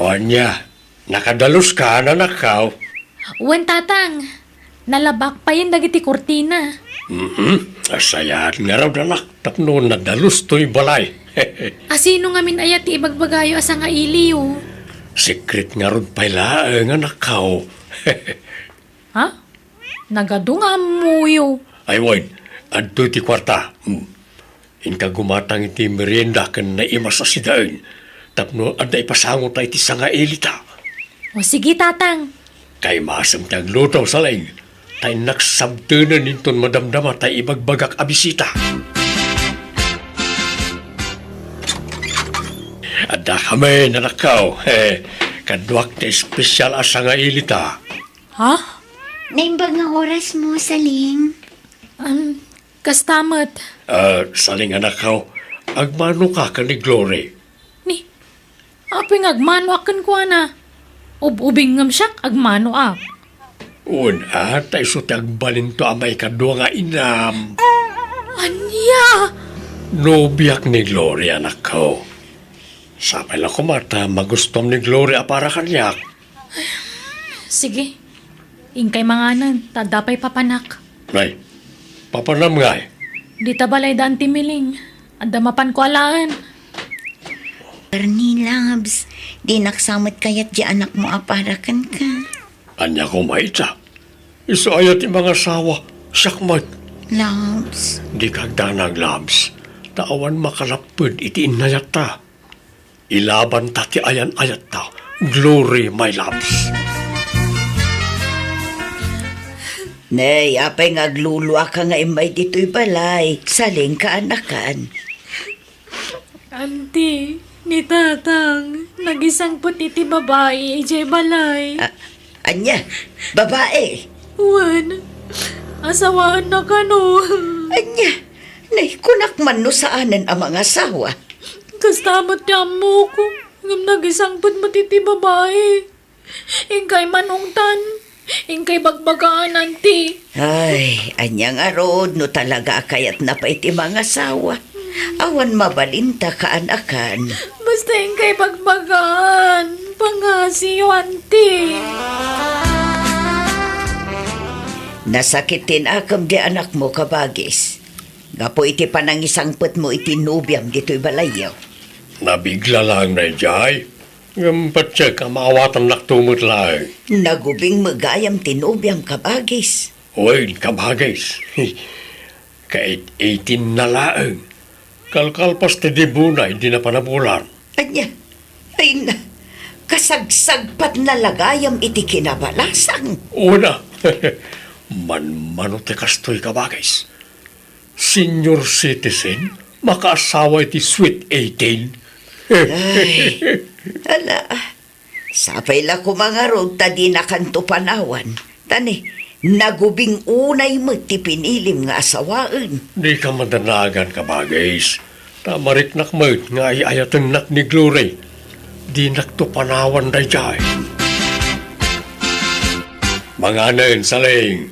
O niya, nakadalos ka na nakaw. Wen tatang, nalabak pa yun dagiti kurtina. Asayaan nga raw danak, tapno nadalos to'y balay. Asino nga min ayat ti ibagbagayo asa nga iliw. Secret nga ron pala nga nakaw. Ha? Nagadunga mo yo. Ay, Wayne, adto ti kwarta. Inka gumatang iti merienda kan na imasa si daon. Tapno, ada ipasango tayo iti sanga elita. O sige tatang. Kay masam tag lutaw sa laing. Tayo naksabtunan ninton madamdama tayo ibagbagak abisita. Ada kami na nakaw. Kadwak na espesyal asa nga elita. Ha? Naimbag nga oras mo, Saling. Kastamat. Saling anak ko, agmano ka ni Glory. Ni, aping agmano akan ko na. Ubing ngam siyak, agmano ak. Tayo so agbalin to amay kadwa nga inam. Anya! Nobiyak ni Glory anak ko. Sapay lang kumata, magustom ni Glory para kanyak. Sige. Ingkay manganan, tadapay papanak. Nay, papanam nga eh. Di tabalay daan timiling. Andamapan ko alaan. Ernie Labs, di naksamot kaya't di anak mo aparakan ka. Anya ko maita. Iso ayat yung mga sawa. Sakmat. Labs, Di kagdanag labs. Taawan makalapod iti inayat ta. Ilaban ta ti ayan-ayat ta. Glory, my labs. Nay, apay ngagluluwa ka nga imay dito'y balay. Saling ka anakan. Auntie, ni tatang, nagisangpot iti babae, ije balay. Anya, babae. Wan, asawaan na ka no. Anya, nay, kunak man no saanan ang mga asawa. Kastamat niya mo ko. Ngam nagisangpot mo iti babae. Ingkay manungtan. Ingkay bagbagaan, auntie. Ay, anya nga rod, no talaga kayat na pa iti mga asawa. Awan mabalinta ka anakan. Basta ingkay bagbagaan. Pangasiyo, auntie. Nasakitin akam di anak mo kabagis. Gapo iti panangisangpot mo iti nubyam dito'y balayaw. Nabigla lang na jay. Yung patsek, maawatan naktumot lang. Nagubing magayam tinubyam kabagis. Uy, kabagis. Kahit 18 na laang. Kalkalpas ti dibunay, di na panabulan. Anya, ay na, kasagsagpat na lagayam iti kinabalasang. Una, manmano te kastoy kabagis. Senior citizen, makaasawa iti sweet 18. Ay, ala, sapay la ko mga rod, tadi na kanto panawan. Tani, nagubing unay mo ti pinilim nga asawaan. Di ka madanagan kabagis. Tamarik nakmat nga ayatan nak ni Glory. Di naktupanawan day jay. Mga nen, saling.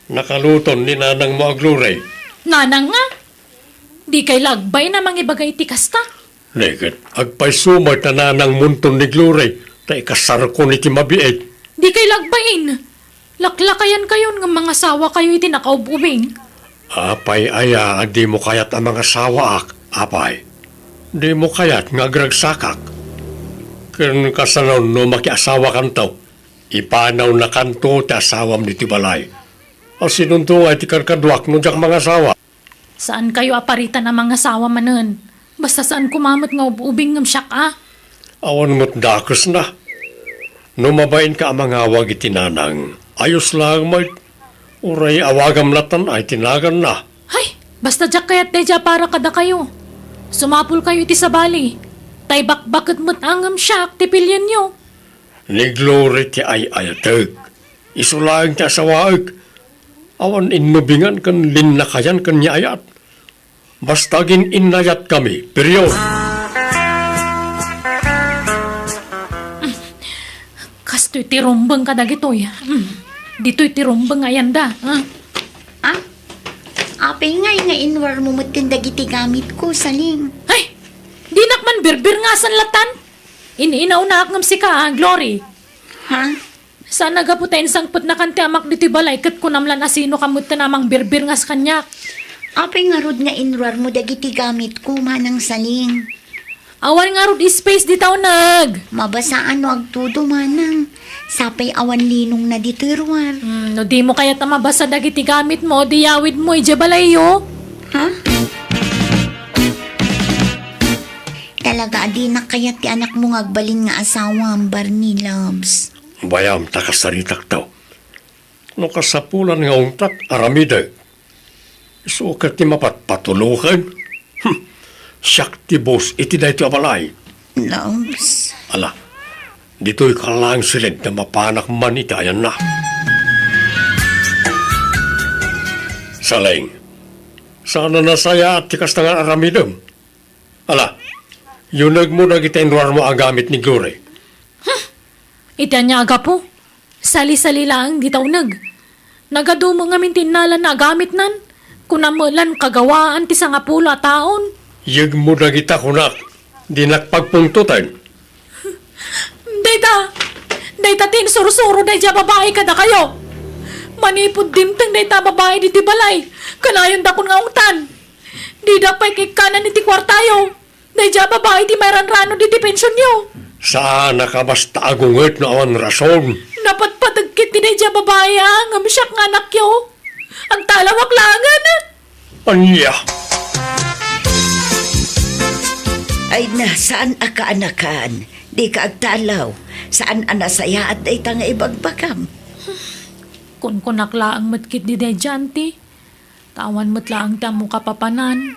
Nakaluton ni nanang mo Glory. Nanang nga. Di kay lagbay na mangibagay ti kasta. Legit, agpay sumay na nanang munton ni Glory. Tay kasar ko ni Timabiit. Di kay lagbain. Laklakayan kayon ng mga sawa kayo iti nakaububing. Apay aya, di mo kayat ang mga sawaak. Apay, di mo kayat nga gragsakak. Kung kasanon no makiasawa kanto, ipanaw na kanto ti asawam ni Tibalay. O sinuntungay ti karkadwak no jak mga sawa. Saan kayo aparitan ang mga sawa manen? Basta saan kumamot nga ubing ng siyak ah. Awan mo't dakos na. No mabain ka ang mga awag itinanang, ayos lang may uray awagam latan ay tinagan na. Hay, basta jak kayat deja para kada kayo. Sumapul kayo iti sabali. Tay bakbakit mo't angam siyak, tipilyan nyo. Ni Glory ti ay ayatag. Isulang ti asawaag. Awan innubingan kan linnakayan kan niayat. Basta gin inayat kami, period. Kasto'y tirumbang ka dagitoy. Dito'y tirumbang ayan da. ah? Apay nga inwar mo matindagiti gamit ko, Saling. Ay, di nakman birbir nga san latan. Inaw na akong si ka, Glory. Ha? Saan nagaputayin sangpot na kanti amak dito balay kat kunamlan asino kamot na namang birbir nga sa kanyak. Apay nga rod nga inruar mo dagiti gamit ko manang saling. Awan nga rod space di tao nag. Mabasaan no agtudo manang. Sapay awan linong na dito ruar. No di mo kaya mabasa dagiti gamit mo, di yawid mo ije balay yo. Ha? Talaga di na kaya ti anak mo ngagbalin nga asawa ang Barney Loves. Bayam takasaritak daw. No kasapulan nga untak aramide. Isukat ti mapat patulukan. Siyak ti boss iti dahi ti abalay. Loves? Ala, dito'y kalang silid na mapanak man itayan na. Saling, sana nasaya at tikas na nga aramidem. Ala, yunag mo na gitenwar mo ang gamit ni Glory. Ita niya aga po. Sali-sali lang di tao nag. Nagadumo nga mintinala na gamit nan. Kunamulan kagawaan ti sa nga pula taon. Yag mo na kita kunak, di nakpagpungtutan. Dayta tin suro-suro dayja babae kada kayo. Manipod dimteng dayta babae di ti balay. Kanayon da kun nga ungtan. Di dapay kikanan iti kwartayo. Dayja babae di mayran-rano di ti pensyon nyo. Saan nakabasta agunget na awan rason? Napatpatagkit ti dayja babae ang amsyak nga anak yo. Ang talawak langan. Anya, Ay na, saan akaanakan? Di ka agtalaw. Saan anasaya at day nga ibagbagam? Kun kunakla ang matkit di dayjanti. Tawan matlaang ta mo kapapanan.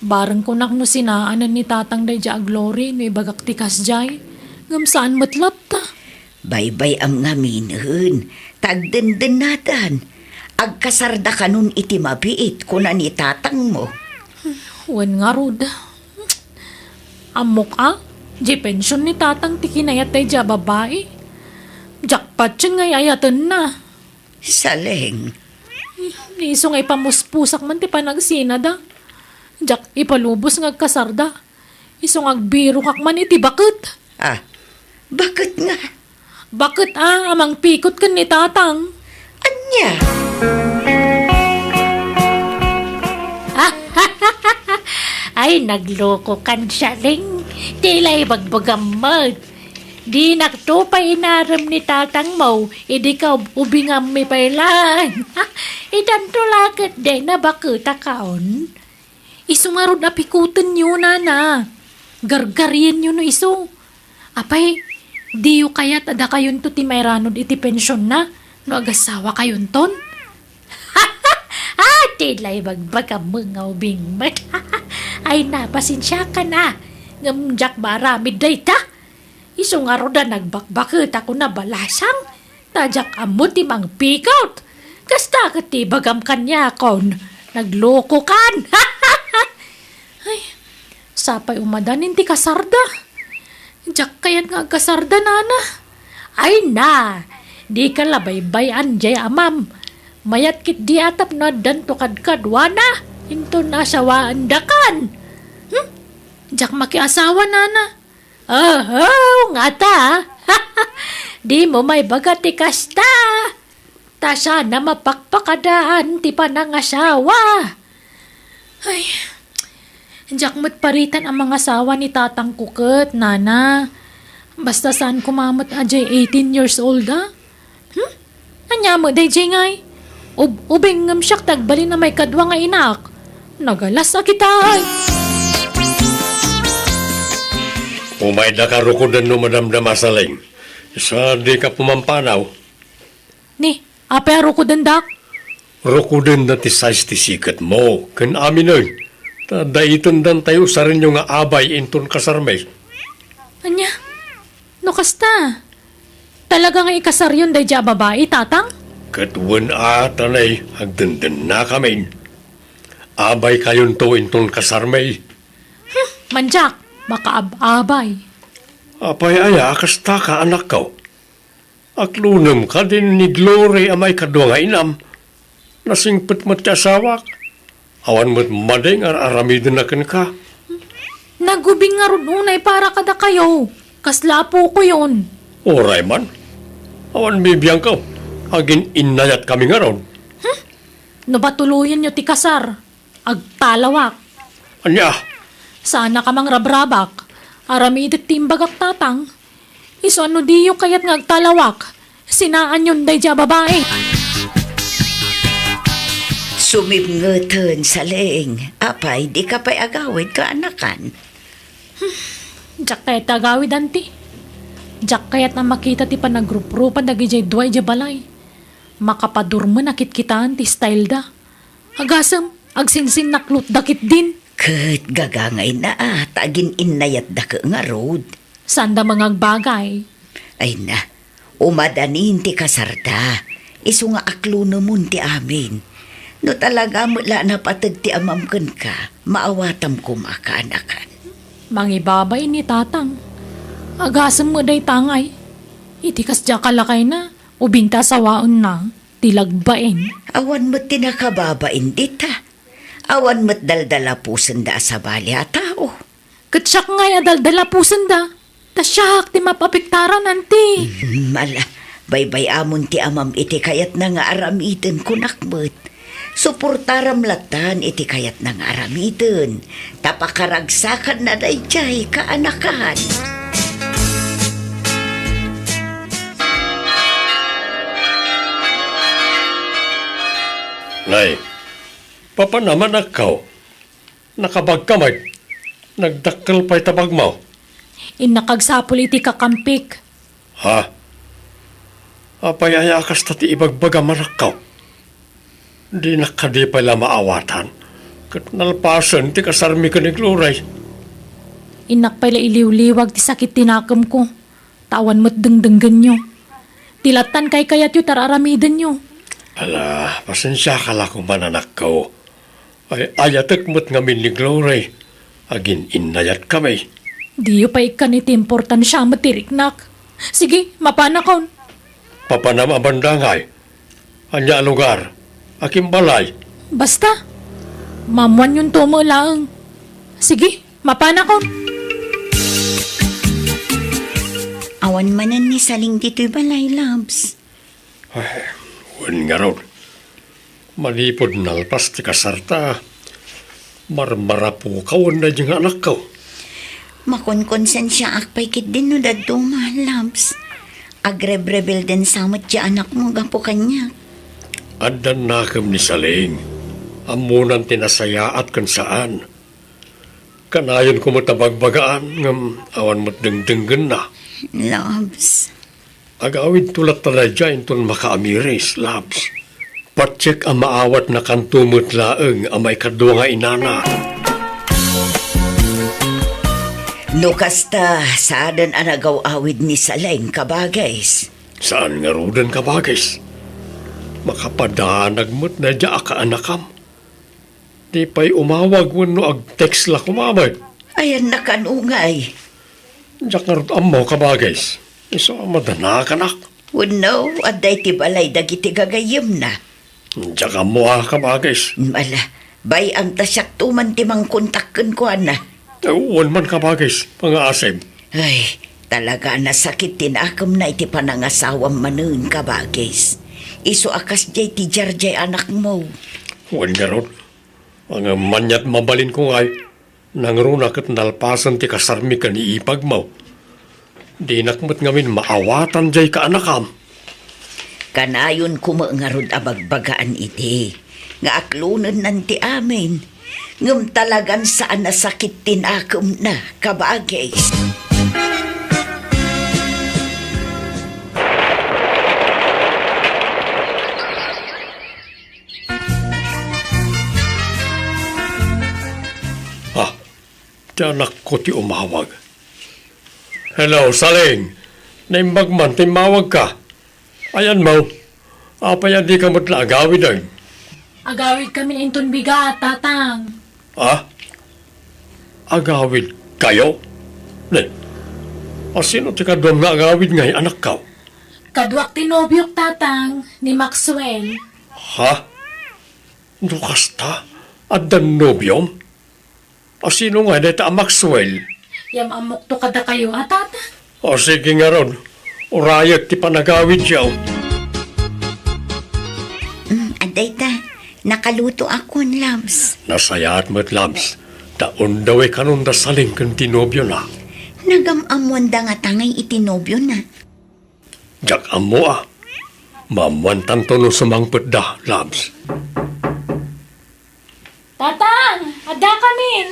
Bareng kunak no sinaanan ni tatang dayja Glory no ibagak tikas jay. Ngam saan matlap ta? Baybay am nga minhun. Tagdenden natan. Agkasarda ka nun iti mabiit kuna ni tatang mo. Wen nga rod. Amok di pensyon ni tatang tikinayat dayja babae. Jackpot yun nga ayatan na. Saleng. Niso nga ipamuspusak man ti panagsina da. Jak ipalubos nga kasarda. Iso nga agbiro kak man iti bakit. Ah, bakit nga? Bakit amang pikot kan ni tatang? Anya? Ay, nagloko kan siya, Ling. Tila'y bagbagamag. Di naktupay inaram ni tatang mo, idi ka ubingam mi pailan. Idantulakat din na bakita kaon. Iso nga ron apikutan nyo, nana. Gargaryen nyo no iso. Apay, di yu kayat ada kayon to ti mayranod iti pensyon na, no agasawa kayon ton. Tila'y bagbagamag nga ubingmag. Ay napasinsya ka na. Ngamjak maramid day ta. Iso nga roda nagbakbakit ako na balasang. Tajak amot imang pikout. Kasta ka ti bagam kanya kon. Nagloko kan. Ay, sapay umadanin ti kasarda. Jak kayan nga kasarda nana. Ay na, di ka labaybayan jay amam. Mayat kit di atap na danto kadkadwana. Into nasawaan dakan. Jak makiasawa nana. Nga ta. Di mo may bagati kasta. Ta sana mapakpakadaan ti panangasawa. Ay, jak matparitan ang mga asawa ni tatang kuket, nana. Basta saan kumamot ajay 18 years old Anya mo day ngay. Ubing ngam siyak tagbali na may kadwa nga inak. Nagalas akitay. umay da ka rukudan no madamdama saling. Sa di ka pumampanaw, Ni, apero ko dandak. rukudan na ti size ti sikat mo. Kan amin ay, daitan dan tayo sa rin yung nga abay inton kasarmay. Anya, no kasta. Talaga nga ikasar yun day dya babae, tatang? Katwan atanay, agdandan na kami. Abay kayon to inton kasarmay. Manjak, makaabay. Apay aya, kasta ka anak ko. Aklunam ka din ni Glory amay kadwa nga inam. Nasingpet mat ti asawak. Awan mo't madeng aramidin na kan ka. Nagubing nga ron unay para kada kayo. Kasla po ko yun. Oray man. Awan bibiyang ka. Agin inayat kami nga ron. No ba tuluyan nyo ti kasar? Agtalawak. Anya, Sana ka mang rabrabak. Aramidit timbagak tatang. Iso ano diyo kayat nga agtalawak. Sinaan yun day dya babae. Sumimngutan sa leeng. Apay, di ka pa'y agawid ka anakan. Diyak kayat agawid anti. Diyak kayat na makita ti panagrup-rupan dagi jay duay jay balay. Makapadurman nakit kitaan ti style da. Agasam, agsinsin naklut dakit din. Kat gagangay na tagin inayat da ka nga road. Sanda mga bagay. Ay na, umadanin ti kasarta. Isu nga aklo namun ti amin. No talaga mula na patag ti amamkan ka, maawatam ko makaanakan. Mangibabay ni tatang. Agasam mo day tangay. Itikas dya kalakay na. Ubinta sawaon na. Tilagbain. Awan mo't tinakababain dita. Awan mo't daldala pusan da sa bali a tao. Katsyak ngay adaldala pusan da. Tasyak ti mapapiktaran anti. Mala, baybay amon ti amam iti kayat na nga aramiden kunakbet. Suportaram latan iti kayat na nga aramiden. Tapakaragsakan na dayjay kaanakan. Nay, papa naman akaw. Nakabagkamay. Nagdakkel pa'y tabag mo. Inakagsapul iti kakampik. Ha? Apay ayakas tati ibagbaga marakaw. Di nakadi pala maawatan. Kat nalpasan ti kasarmi ka ni Gloray. Inak pala iliw-liwag ti sakit tinakam ko. Tawan mo't dengdenggan nyo. Tilatan kay kayat yu tararamidan nyo. Ala, pasensya ka la kung mananak ko. Ay ayatek mo't ngamin ni Glory. Agin inayat kami. Di yu pa ikan iti importansya matiriknak. Sige, mapanakon. Papanam abandangay. Anya lugar. Aking balay. Basta, mamuan yung tumo lang. Sige, mapanakon. Awan manan ni saling dito'y balay, Labs. Wan nga ron. Malipod nalpas ti kasarta. Marmara po kawan na diyang anak ko. Makonkonsen siya akpay kit din no daduma, Labs. Agrebrebel din samot siya anak mo gapo kanya. Adan nakam ni Saling. Amunan tinasaya at kan saan. Kanayon ko matabagbagaan ngam awan mo't dengdenggan na. Labs. Agawid tulat taladya inton makaamiris, Labs. Patsik ang maawat na kantumot laeng amay kadwa nga inana. No kasta, saadan anagaw awid ni Saleng kabagays. Saan nga rudan ka bagis? Makapadanag mo't na dya ka anakam. Di pa'y umawag wano ag-text la kumamay. Ayan nakanungay. Diyak nga rut mo ka bagis. Iso madana ka nak. Wano, aday ti balay dagiti gagayim na. Diyak mo ka bagis. Mala, bay ang tasyak tuman ti mang kontakken ko na. Uwan man ka bagis, pangaasem. Ay, talaga nasakit tinakam na iti panangasawang manun ka bagis. Iso akas jay ti jarjay anak mo. Uwan nga rut. Ang manyat mabalin ko ngay. Nangruna kat nalpasan ti kasarmi ka ni ipag mo. Di nakmat ngamin maawatan jay ka anakam. Kanayon kumangarod abagbagaan iti. Nga aklunan nanti amin. Ngam talagan saan nasakit tinakam na kabagis. Tiyanak ko ti umawag. Hello, Saling. Naimbag man, timawag ka. Ayan mo. Apaya di ka matla agawid ay. Agawid kami na inton bigat, tatang. Ha? Agawid kayo? Ne? Sino ti kadwam nga agawid ngay anak ka? Kadwak tinobyok, tatang, ni Maxwell. Ha? Dukas ta? Adan nobyom? Sino nga dito ang Maxwell? Yam amok to kada kayo, tatang. O sige nga ron, urayag ti panagawid yaw. Aday ta, nakaluto ako, Labs. Nasayaat mo't labs, taon daw kanon da saling kan tinobyo na. Nagamamwan da nga tangay itinobyo na. Jak amo mamuantan to no sumangpet da, labs. Tatang! Ada kamin!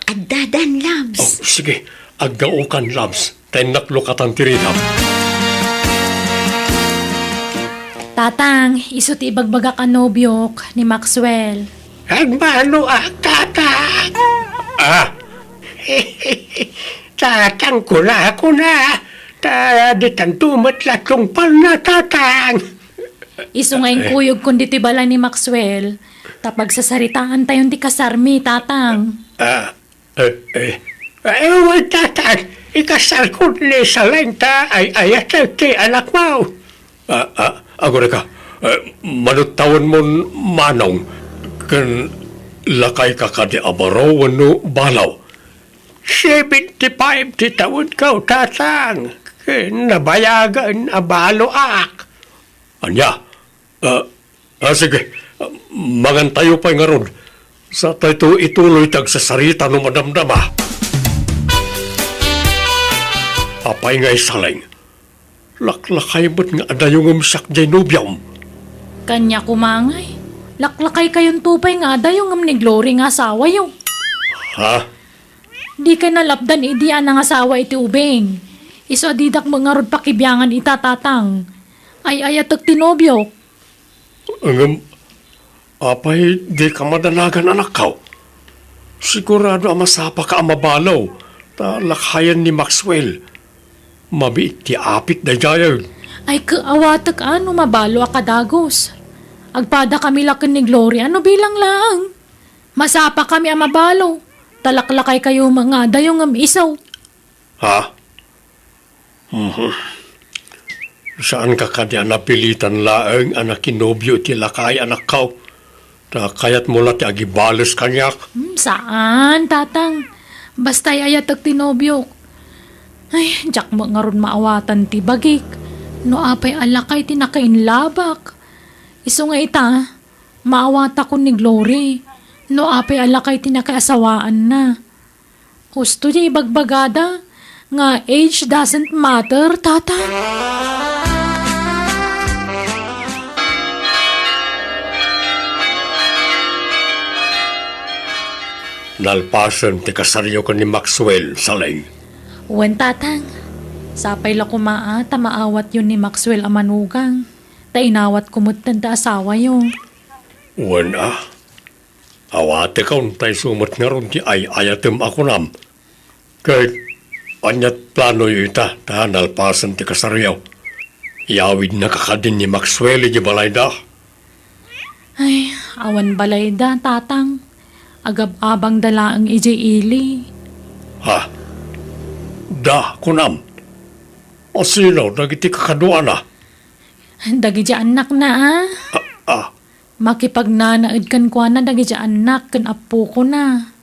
Adadan, Oh, Labs. sige, agaukan labs, tenaklo katan tiridam. Tatang, iso ti ibagbaga ka nobyok ni Maxwell. Agmano tatang? Tatang ko na ako na. Di tantumat latong pal na tatang. Iso ngayong kuyog kundi ti bala ni Maxwell. Tapag sasaritaan tayon ti kasarmi, tatang. Ewan tatang, ikasal ko ni sa lenta ay ayat ti anak mo. Agora ka, manutawan mo manong, kan lakay ka ka di abaraw ano balaw. 75 ti taon ka, tatang. Nabayagan abalo ak. Anya, sige, magantayo pa nga ron. Sa tayo ituloy tag sa sarita no madamdama. Apay nga isaling. Laklakay mo't nga adayong umsak jay nubyam. Kanya kumangay. Laklakay kayon tupay nga ada yung ni Glory nga asawa yung. Ha? Di ka nalapdan idiyan ang asawa iti ubeng. Iso adidak mga rod pakibyangan itatatang. Ay ayatag tinobyo. Apay, di ka madalagan anak ka. Sigurado masapa ka amabalaw. Talakayan ni Maxwell. Mabiit ti apit na jayan. Ay kaawatag ano mabalo akadagos. Agpada kami lakin ni Glory ano bilang lang. Masapa kami ang mabalo. Talaklakay kayo mga dayong isaw. Ha? Saan ka kanya napilitan laeng anak kinobyo ti lakay anak ka? Ta kayat mo ti agibales kanyak. Saan, tatang? Basta ayatag tinobyo. Ay, jak mo nga ron maawatan ti bagik. No apay alakay tinakainlabak. Iso nga ita, maawata ko ni Glory. No apay alakay tinakaasawaan na. Gusto niya ibagbagada nga age doesn't matter, tatang. Nalpasan ti kasaryo ko ni Maxwell saling. Wen tatang, sapay la kumaa, maawat yun ni Maxwell amanugang. Ta inawat kumutan ta asawa yun. Wana. Awate ka untay sumot nga ron ti ay ayatem ako nam. Kahit anyat plano yu ita, ta nalpasan ti kasaryo. Iawid na kakadin ni Maxwell iti balayda. Ay, awan balay da, tatang. Agab-abang dala ang iji ili. Ha? Da, kunam. O sino, nagiti kakadua na. Dagi ja anak na Makipagnanaid kan kwa na dagi ja anak kan apo ko na.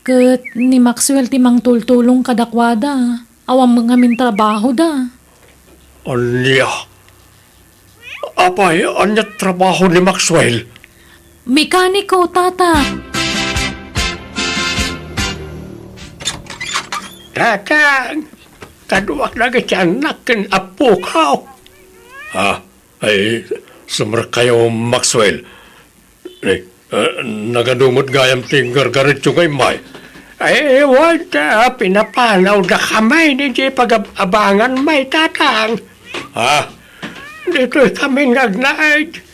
Kat ni Maxwell timang tultulong kadakwada. Awang mga min trabaho da. Anya. Apay, anya trabaho ni Maxwell? Mekaniko, tata. Tatang, kaduak na anak kan apo ka. Ha? Ay, sumar kayo, Maxwell. Nagadumot gayam ting gargarit yung kay May. Ay, wala, pinapanaw na kamay ni di pag-abangan may tatang. Ha? Dito kami nagnaid.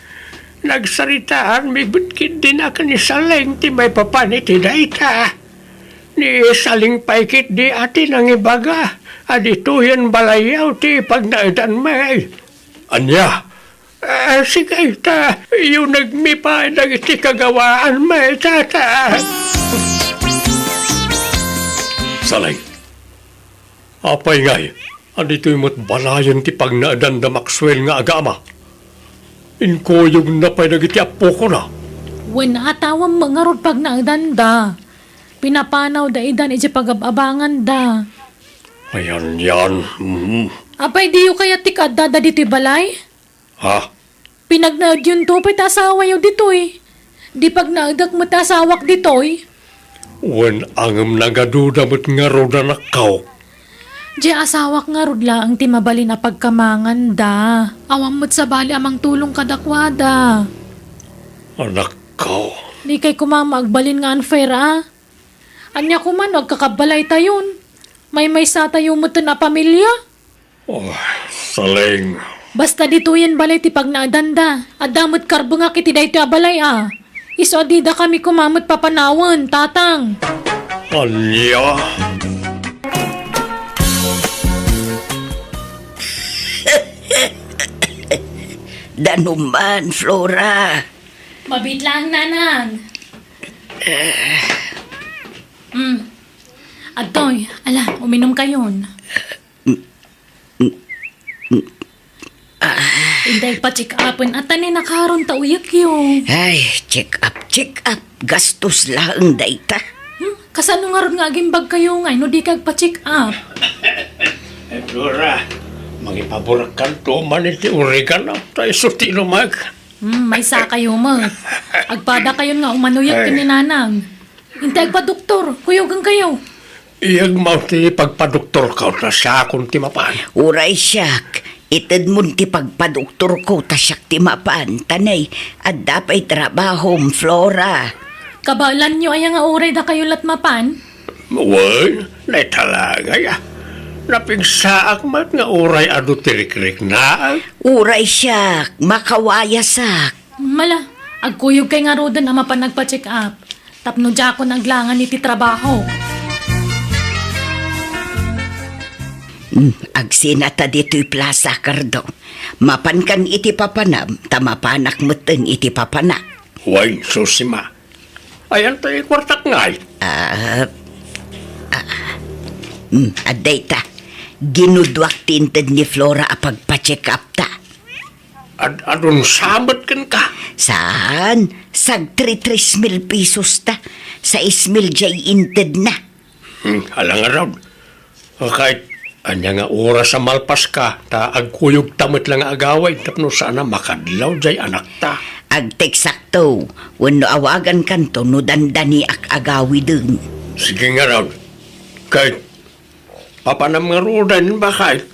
Nagsaritaan, may butkid din ako ni Saling, ti may papaniti na ita. Ni Saling paikit di atin ang ibaga. Adito yan balayaw ti pagnaidan may. Anya? Sige ta, yung nagmipa nagiti kagawaan may tata. Saling. Apay ngay, adito yung mo't balayan ti pagnaidan da Maxwell nga agama. Inko yung napay nagiti apo ko na. Wen atawang mga rod pag naagdanda. Pinapanaw da idan iti pagababangan da. Ayan yan. Apay diyo kaya tikad dada dito'y balay? Ha? Pinagnaad yun to, pa'y tasawa yun dito'y. Di pag naadak mo tasawak dito'y. Wen angam nagaduda mo't nga roda nakaw. Di asawak nga rudla ang timabali na pagkamangan da. Awam mo't sa bali amang tulong kadakwada. Anak ko. Di kay kumama agbalin nga unfair ah. Anya kuman wag kakabalay tayon. May sa tayo mo na pamilya. Oh, saling. Basta dito yan balay ti pag naadanda. Adamot karbo nga kiti dahito abalay ah. Iso adida kami kumamot papanawan, tatang. Anya. Danuman, Flora. Mabit lang, nanang. Adoy, ala, uminom kayon. Inday pa check upin at tani nakaroon ta uyak yun. Ay, check up. Gastos lang dayta. Kasano nga ron nga agimbag kayo nga, no di kag pa check up. Flora, mangipaborak kan to maniti urigan na tayo suti lumag. May sa kayo mo. Agpada kayo nga umanuyak kininanang. Intay pa doktor, kuyogang kayo. Iyag mauti pagpadoktor ka na siya akong timapan. Uray siyak. Itad mo ti pagpadoktor ko tasyak ti mapan. Tanay, at dapay trabahom, Flora. Kabalan nyo ay nga uray da kayo latmapan. Wen, na talaga ya. Napigsaak mat nga uray adu tirik-rik na. Uray siyak, makawayasak. Mala, agkuyog kay nga rodan ama pa nagpa-check up. Tapno dya ako naglangan iti trabaho. Agsinata dito'y plaza, Cardo. Mapan kan iti papanam, tamapanak meten iti papanak. Wen, susima. Ayan tayo kwartak ngay. Aday ta, ginudwak tinted ni Flora apagpa-check up ta. Adun sabat kan ka. Saan? Sag 3,000 pesos ta. Sa 6,000 jay inted na. Alang araw. Kahit anya nga oras sa malpas ka, ta agkuyog tamit lang agaway, tapno sana makadlaw jay anak ta. Agteksakto, wano awagan kanto no dandani ak agawi dun. Sige nga raw. Kahit papanam nga rodan ba kahit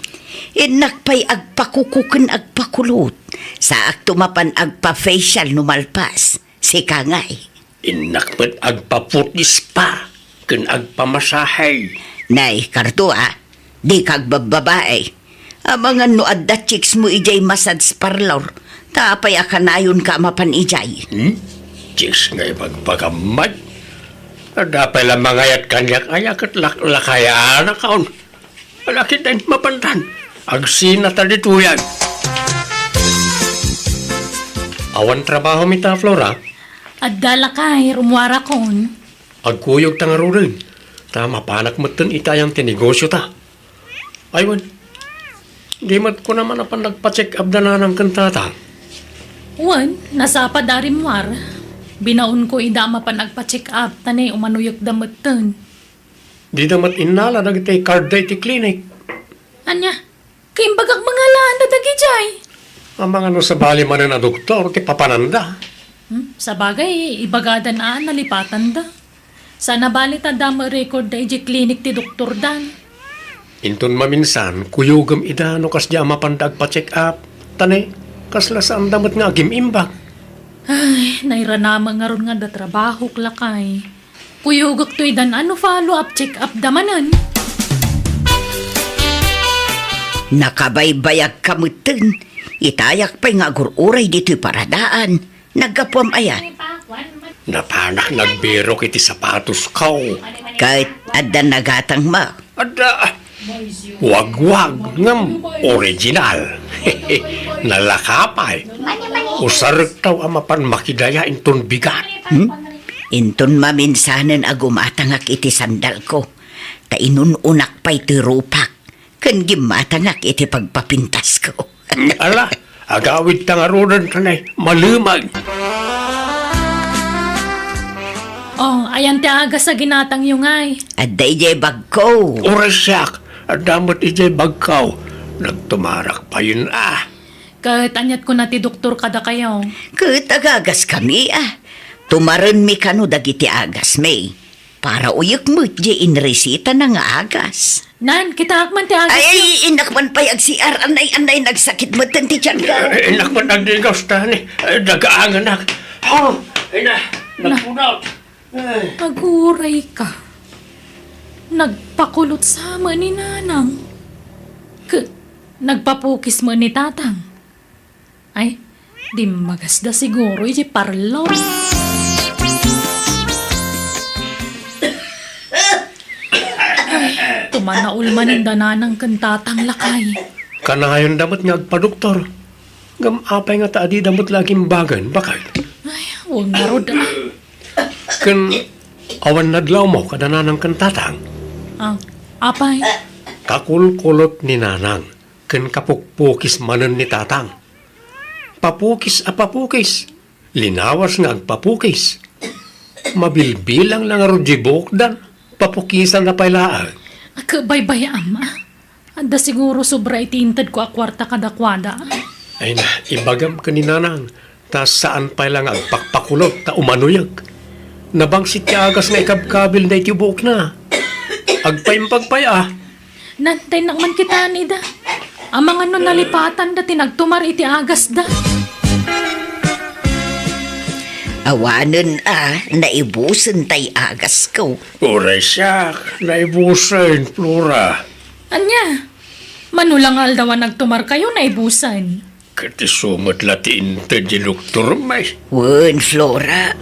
Inakpay agpakukuken agpakulot. Sa aktumapan agpa-facial numalpas. Si Kangay. inakpet agpaputis pa, ken agpamasahay. Nay, Karto di kag bababae. Amangan no adda chicks mo ijay massage parlor. Tapay akanayon ka mapan ijay. Chicks nga ipagpagamad. Dapay lang mangayat kanyak ayak at lakaya na kaon. Alakit din mapantan. Agsina ta dito yan. Awan trabaho mita, Flora. At dala kay, rumwara kon. Agkuyog ta nga rin. Tama panak mo tin itayang tinegosyo ta. Aywan. Di mat ko naman napan nagpa-check up na ng kantata. Wan, nasa pa darimwar. Binaon ko idama pa nagpa-check up, tanay umanuyok damutan. Di damat inala na kitay card day ti clinic. Anya, kaimbagak mga laan na dagijay. Ang mga no sa bali man na doktor, ti papananda. Sa bagay, ibagada na nalipatan da. Sana balit adama record da iji clinic ti Dr. Dan. Intun maminsan, kuyugam ida no kas di mapandag pa-check up. Tanay, kasla sa ang damat nga agim-imbang. Ay, nairanama nga ron nga da trabaho klakay. Kuyugak to'y dan ano follow-up check-up damanan. Nakabaybayag kamuten. Itayak pa'y nga agururay dito'y paradaan. Nagkapwam ayan. Napanak nagbiro kiti sapatos kaw. Kahit adda nagatang ma. Ada, wag-wag ngam original. Nalakapay. Usarag taw amapan makidaya intun bigat. Inton maminsanan agumatangak iti sandal ko. Ta inununak pa'y tirupak. Kan gimatangak iti pagpapintas ko. Ala, agawid tangarunan kanay, malumag. Oh, ayan ti aga sa ginatang yung ay. Adday jay bag ko. Oras siyak, Damot ijay bagkaw. Nagtumarak pa yun Katanyat ko na ti doktor kada kayo. Katagagas kami Tumaran mi kano dagiti agas may. Para uyok mo di inresita ng agas. Nan, kita akman ti agas yo. Ay, inakman payag si anay nagsakit mo ti tiyan ka. Inak man nagdigaw tani. Dagaangan na. Nagpunot. Naguray ka. Nagpakulot sama ni nanang. Nagpapukis mo ni tatang. Ay, di magasda siguro iti parlo. Ay, tumanaul man ang dananang kantatang lakay. Kanayon damot nga agpa-doktor. Gamapay nga taadi damot laging bagan. Bakit? Ay, huwag nga rod Kan awan nadlaw mo kadananang kantatang. Apay, Kakulkulot ni nanang. Kan kapukpukis manan ni tatang. Papukis a papukis. Linawas nga agpapukis. Mabilbilang lang aro jibok dan. Papukisan na pailaan. kabaybay ama. Anda siguro sobra itintad ko akwarta kadakwada. Ay na, ibagam ka ni nanang. Ta saan pa lang agpakpakulot ta umanuyag. Nabangsit ka agas na ikabkabil na itibok na. Agpaimpagpay Nantay nakman kita nida. Ang mga nun nalipatan da tinagtumar iti agas da. Awanan naibusan tay agas ko. Uray siya, naibusan, Flora. Anya, manulang aldawan nagtumar kayo na ibusan. Katisumat latiin ta di doktor may. Wen, Flora.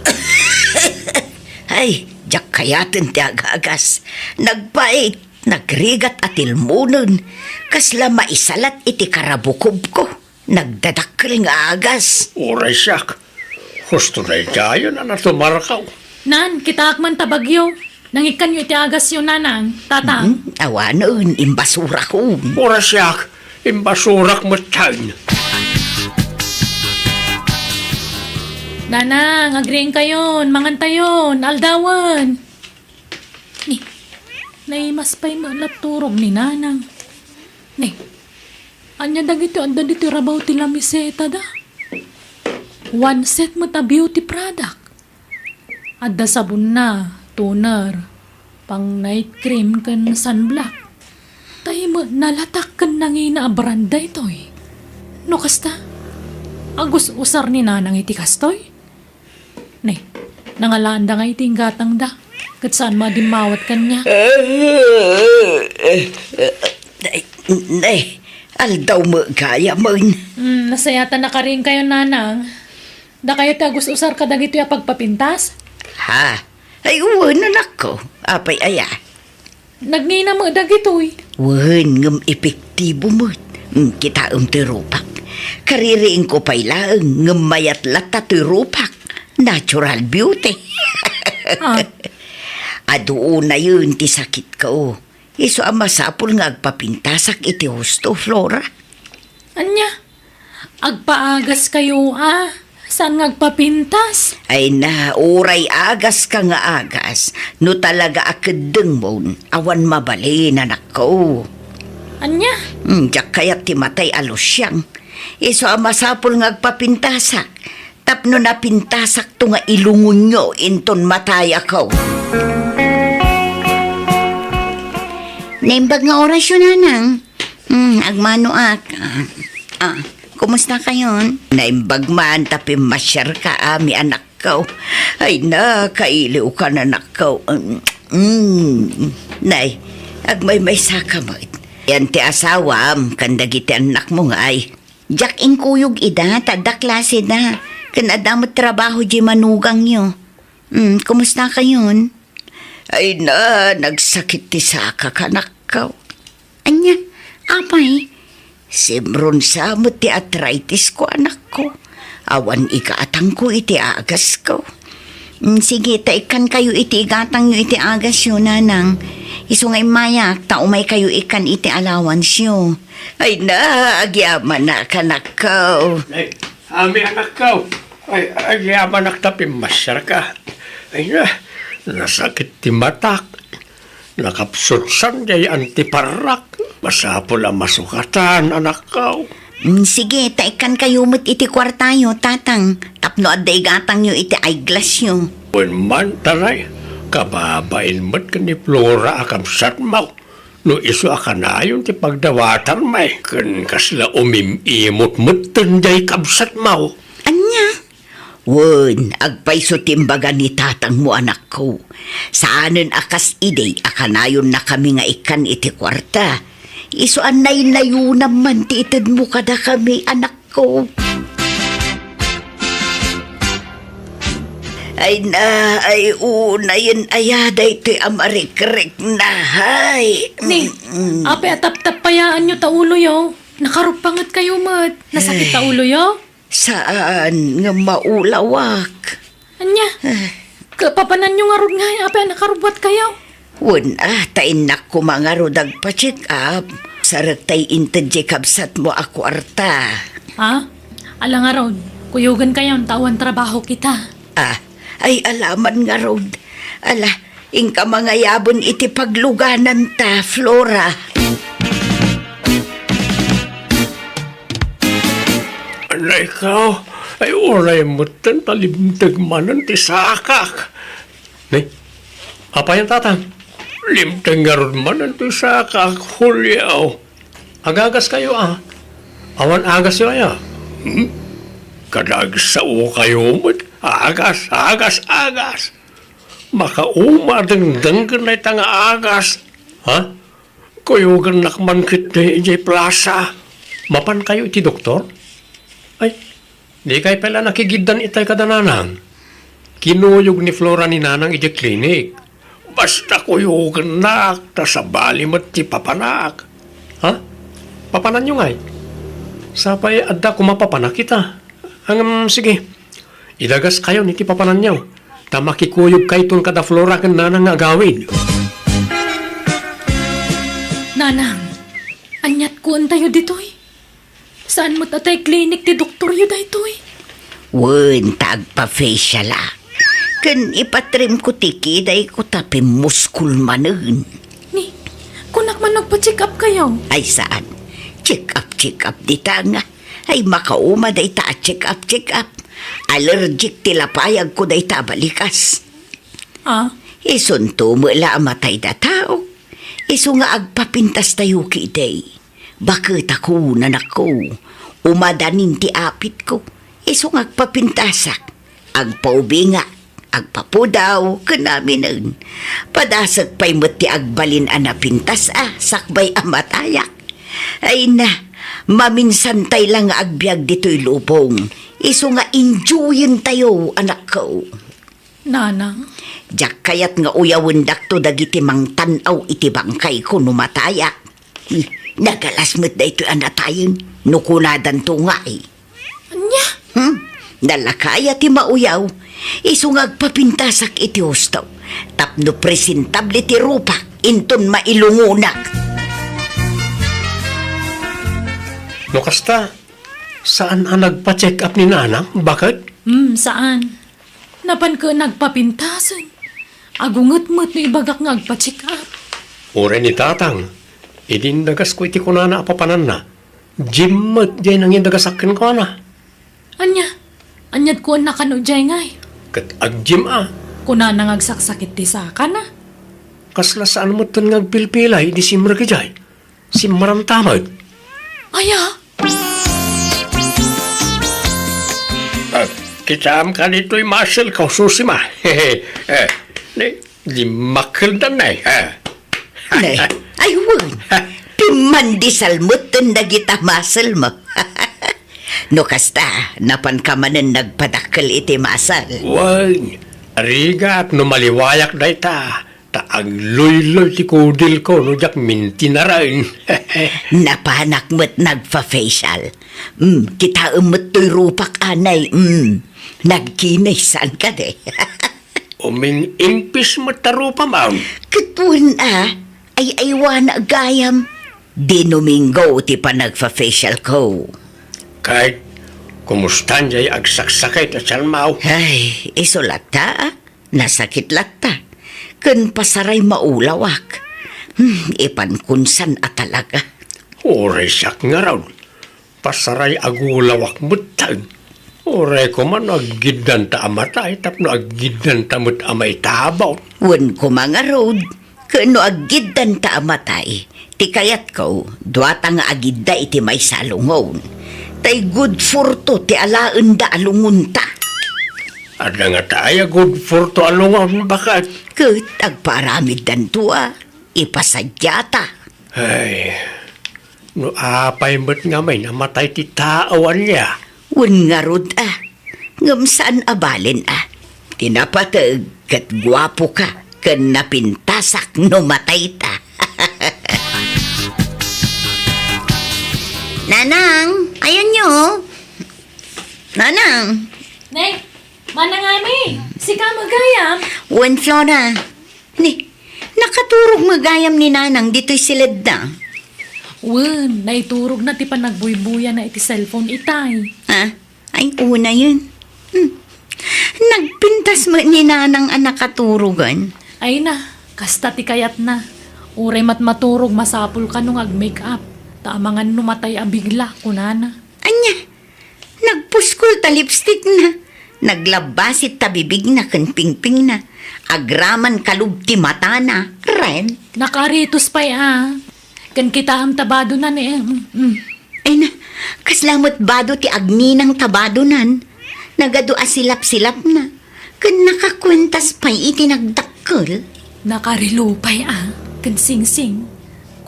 Ay, jak kayatin ti agagas. Nagpait, nagrigat at ilmunon. Kasla maisalat iti karabukob ko. Nagdadakkel nga agas. Uray siya. Gusto na ikayo na natumarakaw. Nan, kita akman tabagyo. Nangikan nyo iti agas yun, nanang, tatang. Awanon, imbasura ko. Uray siya, imbasurak matan. Nanang, agring kayon, mangantayon, aldawan. Ni, naimas pa'y malaturog ni nanang. Ni, anya dagito, anda dito rabaw ti lamiseta da. One set mo ta beauty product. Adda sabon na, toner, pang night cream kan sunblock. Tayo mo nalatak kan nangina branda ito'y. No kasta? Agus usar ni nanang iti kastoy? Nay, nangalanda nga iti gatang da. Kat saan madimawat kanya? Nay, aldaw mo kaya mo. Nasayatan na ka rin kayo, nanang. Da kayo tagus usar ka dagito ya pagpapintas? Ha? Ay, uwan anak ko. Apay aya. Nagnina mo dagito'y. Wan, ngam epektibo mo. Kita tirupak. Kaririin ko pa'y laang ngam mayat lata tirupak. Natural beauty. Adoon na yun ti sakit ko. Iso ang masapul nga agpapintasak iti husto, Flora. Anya, agpaagas kayo Saan ngagpapintas? Ay na, uray agas ka nga agas. No talaga akadeng mo, awan mabali na nako. Anya? Diyak kaya't timatay alusyang. Iso ang masapul nga agpapintasak. Tapno na pintasak to nga ilungon nyo inton matay ako. Naimbag nga orasyon, nanang. Agmano kumusta kayon? Naimbag man tapi masyar ka, mi anak ko. Ay na, kailiw ka na anak ko. Nay, agmay saka mo. Yan ti asawam, kandagiti anak mo nga ay. Jak inkuyog ida, tada klase da. Kanadamot trabaho di manugang nyo. Kumusta kayon? Ay na, nagsakit ti saka kanak ko. Anya, apay? Simron sa mo ti arthritis ko, anak ko. Awan ikaatang ko iti agas ko. Sige, taikan kayo iti igatang nyo iti agas yun, nanang. Iso ngay mayak, taumay kayo ikan iti allowance yun. Ay na, agyaman na kanak ko. Ay, ami anak ko. Ay, agyaman nak tapi masyar ka. Ay na, nasakit ti matak. Nakapsutsan jay antiparak. Masapol ang masukatan, anak ko. Sige, taikan kayo mo't iti kwartayo, tatang. Tapno aday gatang nyo iti eyeglass nyo. Wen man tanay, kababain mo't ka ni Flora akamsat mo. No iso akanayon ti pagdawatan may. Kan kasla umimimot mo't tanday kamsat mo. Anya? Wen, agpaiso timbaga ni tatang mo anak ko. Saanen akas iday akanayon na kami nga ikan iti kwarta. Iso anay layo naman ti itad mo kada kami anak ko. Ay na, ay unayin ayaday ti amarikrek na hay. Ni, ape atap-tap payaan nyo ta ulo yo. Nakarupangat kayo mat. Nasakit ta ulo yo. Saan nga maulawak? Anya, kapapanan nyo nga rod nga, ape nakarubat kayo. Wen tain na ko mga rodag pa check up. Saratay intadje kabsat mo ako arta. Ha? Ala nga rod, kuyugan kayo, tawan trabaho kita. Ay alaman nga rod. Ala, ingka mga yabon iti pagluganan ta, Flora. Anay ka, ay oray mo tan talimtag manan ti sakak. Nay, apa yan tatang? Limtang nga ron manan ti sakak, hulyaw. Agagas kayo Awan agas yun ya. Kadagsao kayo mo't agas. Makauma-dengdeng ka na itang agas. Ha? Kuyugan nakman kit ni EJ Plaza. Mapan kayo iti doktor? Ay, di kayo pala nakigidan itay kadananang. Kinuyog ni Flora ni Nanang iti klinik. Basta kuyugan nak, tasabali mo't ti papanak. Ha? Papanan nyo ngay. Sapay adda kumapapanak kita. Sige. Idagas kayo ni ti papanan nyo. Ta makikuyog kay ton kada Flora kan Nanang nga gawin. Nanang, anyat ko tayo ditoy. Saan mo tatay klinik ti doktor yu daytoy? Wen, tagpa-facial Kan ipatrim ko tiki, day ko tapi muskul manen. Ni, kunak man nagpa-check up kayo. Ay saan? Check up dita nga. Ay makauma day ta check up. Allergic tilapayag ko day ta balikas. Isunto mo la amatay da tao. Iso nga agpapintas tayo ki day. Bakit ako nanako? Umadanin ti apit ko. Iso nga agpapintasak. Agpaubinga. Agpapudaw kanaminan. Padasag pa'y mati agbalin anapintas sakbay amatayak. Ay na, maminsan tay lang agbyag dito'y lubong. Iso nga enjoyin tayo, anak ko. Nanang? Diyak kayat nga uyawin dakto dagiti mang tanaw iti bangkay ko numatayak. Nagalasmet da ito'y anatayin. Nukunadan to nga Anya? Nalakaya ti mauyaw. Iso nga agpapintasak iti hostaw. Tapno presentable ti rupak. Inton mailungunak. No kasta, saan nagpa-check up ni Nanang? Bakit? Saan? Napan ko nagpapintasan. Agungot-mot ni ibagak nga agpa-check up. Ure ni Tatang, idindagas ko iti kunana apapanan na. Jimot jay nang indagasakin ko na. Anya? Anyat ko na kanudjay ngay. Kat agjim Kuna nang agsaksakit ti saka na. Kasla saan mo ito ngagpilpilay, di simra ka jay. Simmaram tamad. Aya? Kitam ka dito'y muscle ko, susima. Di makil dan na Ay, wag. Pimandisal mo tundagita masal mo. No kasta, napan ka manan nagpadakal iti masal. Wag, arigat no maliwayak day ta. Taag luy-luy ti kudil ko, no jak minti na rin. Napanak mo't nagfa-facial. Kita umot to'y rupak anay. Nagkinaysan ka de. Uming impis mo tarupa, ma'am. Katun ay aywan agayam. Dinumingo ti pa nagfa-facial ko. Kahit kumustan jay agsaksakay ta salmaw. Ay, iso lata Nasakit lata. Kan pasaray maulawak. Ipankunsan at talaga. Oray siyak nga raw. Pasaray agulawak mutang. Oray ko man aggidan ta amatay tapno aggidan ta mut amay tabaw. Wan ko mga road, kano agidan ta amatay. Ti kayat ko, duwata nga agida iti may salungon. Tay good for to, ti alaan da alungun ta. Ada nga tayo good for to alungan bakat. Kat agparamid dan tuwa, ipasadyata. Ay, no apay mo't nga may namatay ti taawan niya. Wan nga rod ngam saan abalin Tinapatag kat gwapo ka, kan napintasak no matay ta. Nanang, ayan nyo. Nanang. Nay, manangami, si ka magayam. Wan Flora. Ni, nakaturog magayam ni Nanang dito'y silid na. Wen, naiturog na ti panagbuy-buya na iti cellphone itay. Ha? Ay, una yun. Nagpintas mo ni Nanang ang nakaturugan. Ay na, kasta ti kayat na. Uray maturog masapul ka nung ag-make up. Tamangan numatay abigla, kunana. Anya, nagpuskol ta lipstick na. Naglabasit ta bibig na kan pingping na. Agraman kalub ti mata na. Ren. Nakaritos pa Kan kita ang tabado na ni Ay na, kaslamot bado ti agninang tabadonan. Nagado asilap-silap na. Kan nakakwentas pa'y itinagdakkel. Nakarilupay Kan sing-sing.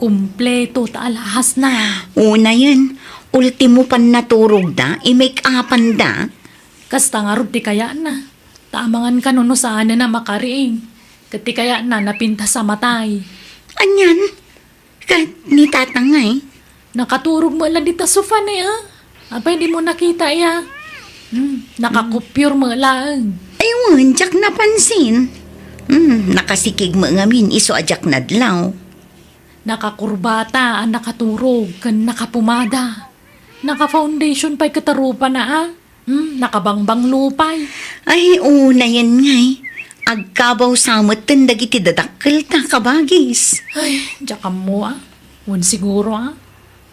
Kumpleto ta alahas na. Una yan, ultimo pan naturog da, i-make upan da. Kasta nga rod ti kaya na. Tamangan ka nuno sana na makariing. Kati kaya na napinta sa matay. Anyan, kat ni tatangay. Nakaturog mo lang dito sofa na Apay di mo nakita Nakakupure mo lang. Ayun, jak napansin. Nakasikig mo ngamin, iso ajak nadlaw. Nakakurbata ang nakaturog, kan nakapumada. Naka-foundation pa'y katarupa na Nakabangbang lupay. Ay, una yan ngay. Agkabaw samot tindag iti dadakkel ta kabagis. Ay, diyan mo Wan siguro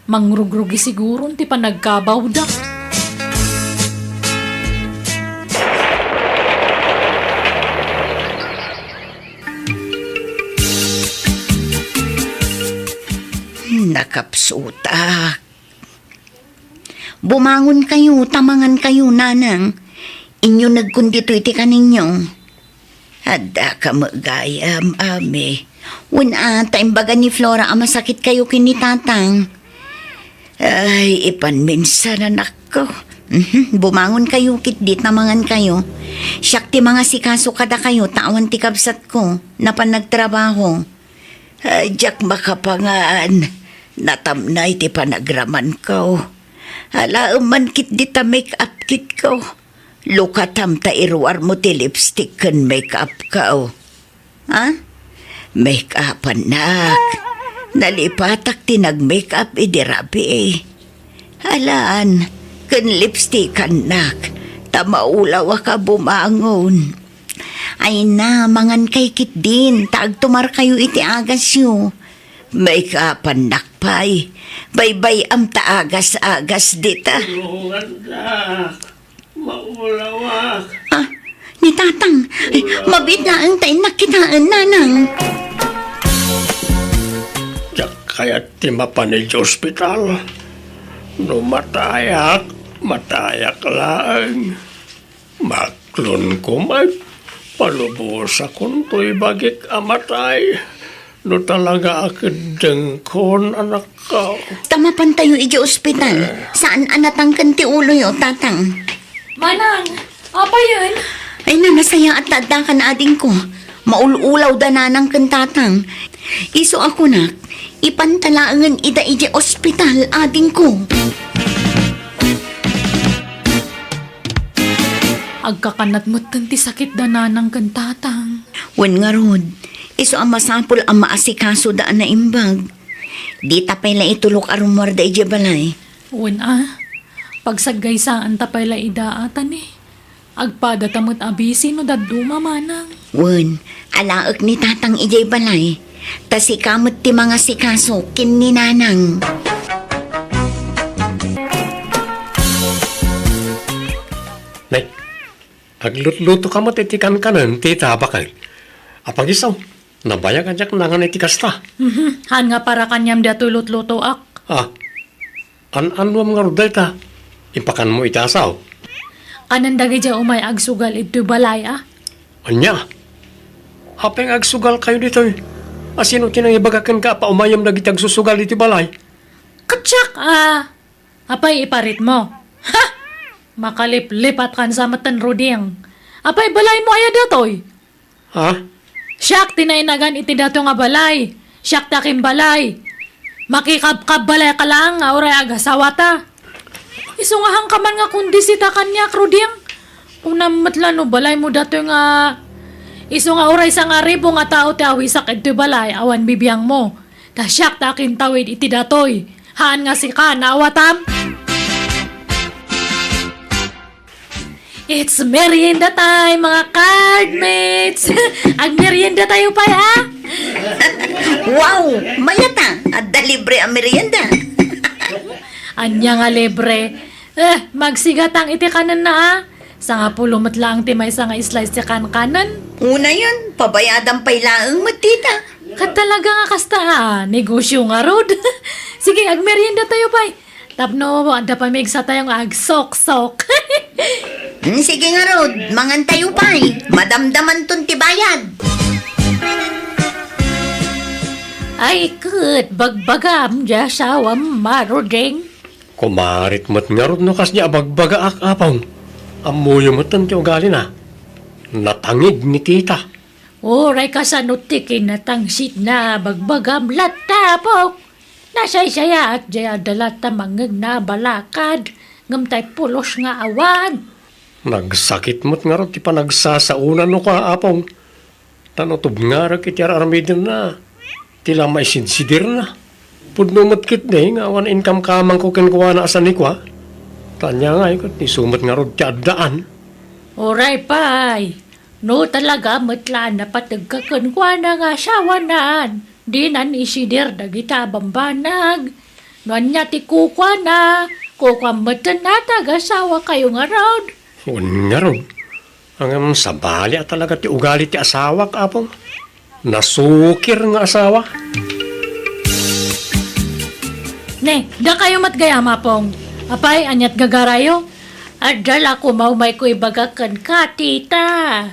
Mangrugrugi siguro, ti pa nagkabaw da. Nakapsutak. Bumangon kayo, tamangan kayo, Nanang. Inyo nagkundito iti kaninyo. Hada ka magayam, ame. Una, taimbaga ni Flora, masakit kayo kinitatang. Ay, ipanminsan anak ko. Bumangon kayo, kitdit namangan kayo. Siyak ti mga sikaso kada kayo, tawan ti kabsat ko, na panagtrabaho. Ay, jak makapangaan. Natamnay ti panagraman ko. Hala, man kit di ta make-up kit ko. Lukatam ta iruar mo ti lipstick kan make-up ko. Ha? Make-up anak. Nalipatak ti nag-make-up idirabi Halaan, kan lipstick anak. Tamaulaw ka bumangon. Ay na, mangan kay kit din. Taagtumar kayo iti agasyo. May kapanak pa'y. Baybay am taagas-agas dita. Tulungan na. Maulawak. Ni Tatang, mabit na ang tayo nakitaan, Nanang. Diyak kaya't ti mapanay sa ospital. No matayak lang. Maklon ko palubos akong to'y bagik amatay. No talaga akadang kon anak ko. Tamapan tayo iji ospital. Saan anatang kanti ulo yo, Tatang? Manang, apa yun? Ay na, nasaya at tadda ka na ading ko. Maululaw da nanang kan Tatang. Iso ako na, ipantalaangan ida iji ospital ading ko. Agkakanat mo tanti sakit da nanang kan Tatang. Wan nga rod, iso ang masapol ang maasikaso daan na imbag. Di tapay la itulok arumar da iji balay. Wan pagsagay saan tapay la idaatan Agpada tamot abisi no daduma manang. Wan, alaak ni Tatang ijay balay. Ta si kamot ti mga sikasukin ni nanang. Nay, aglut-luto ka mo titikan kanan, tita bakal. Apag isaw, nabayag ajak nangan itikas ta. Han nga para kanyam da tulot-luto ak. Ah, an-anwam nga ruday ta. Ipakan mo itasaw. Kanan dagay dya umay agsugal ito balay ah. Anya, apeng agsugal kayo dito eh. Asino kinang ibagakan ka pa umayam na gitag susugal dito balay? Katsak ah. Apay iparit mo. Ha! Makalip-lipat kan sa matan roding. Apay balay mo aya datoy. Ha? Siyak tinainagan iti dato nga balay. Siyak takim balay. Makikab-kab balay ka lang nga oray agasawa ta. Isungahang ka man nga kundi sita kanya kruding. Kung namatla no balay mo dato nga iso nga oray sa nga ribo nga tao ti awisak iti balay awan bibiyang mo. Ta siyak takin tawid iti datoy. Haan nga si ka nawatam. It's merienda time, mga cardmates! Ang merienda tayo pa, ha? Wow! Mayata! At da libre ang merienda. Anya nga libre. Magsigatang iti kanan na, ha? Sa nga pulumot lang ti may sa nga slice ti kanan. Una yun, pabayadan pa'y laang matita. Kat talaga nga kasta, ha? Negosyo nga rod. Sige, ag merienda tayo pa. Tapno, ada pa mig sa tayong ag sok-sok. Sige nga Rod, mangantayo pa'y. Madamdaman ton ti bayad. Ay, kat, bagbagam, dya sawam marodeng. Kumarit mo't nga rin no kas niya abagbaga akapang. Amuyo mo't ti ugali na. Natangig ni tita. Oray ka sa nutikin na tangsit na bagbagam latapok. Nasaysaya at jaya dalat ta mangag na balakad. Ngamtay pulos nga awan. Nagsakit mo't nga rin ti panagsasaunan no ka apong. Tanotob nga rin kiti aramidin na. Tila may sinsidir na. Pudno mo't kit na nga awan income kamang ko kinkuha na asan ni kwa. Tanya nga ikot ni sumat nga rin ti addaan. Oray pay. No talaga matlaan na patagkakan kwa na nga sawanan. Di nan isidir dagita bambanag. Nuan niya ti kukwa na. Kukwa matan na tagasawa kayo nga raod. Un nga rin. Ang sabali at talaga ti ugali ti asawa kapong. Nasukir nga asawa. Ne, da kayo matgayama pong. Apay, anyat gagarayo. At dala ko maumay ko ibagakan ka, tita.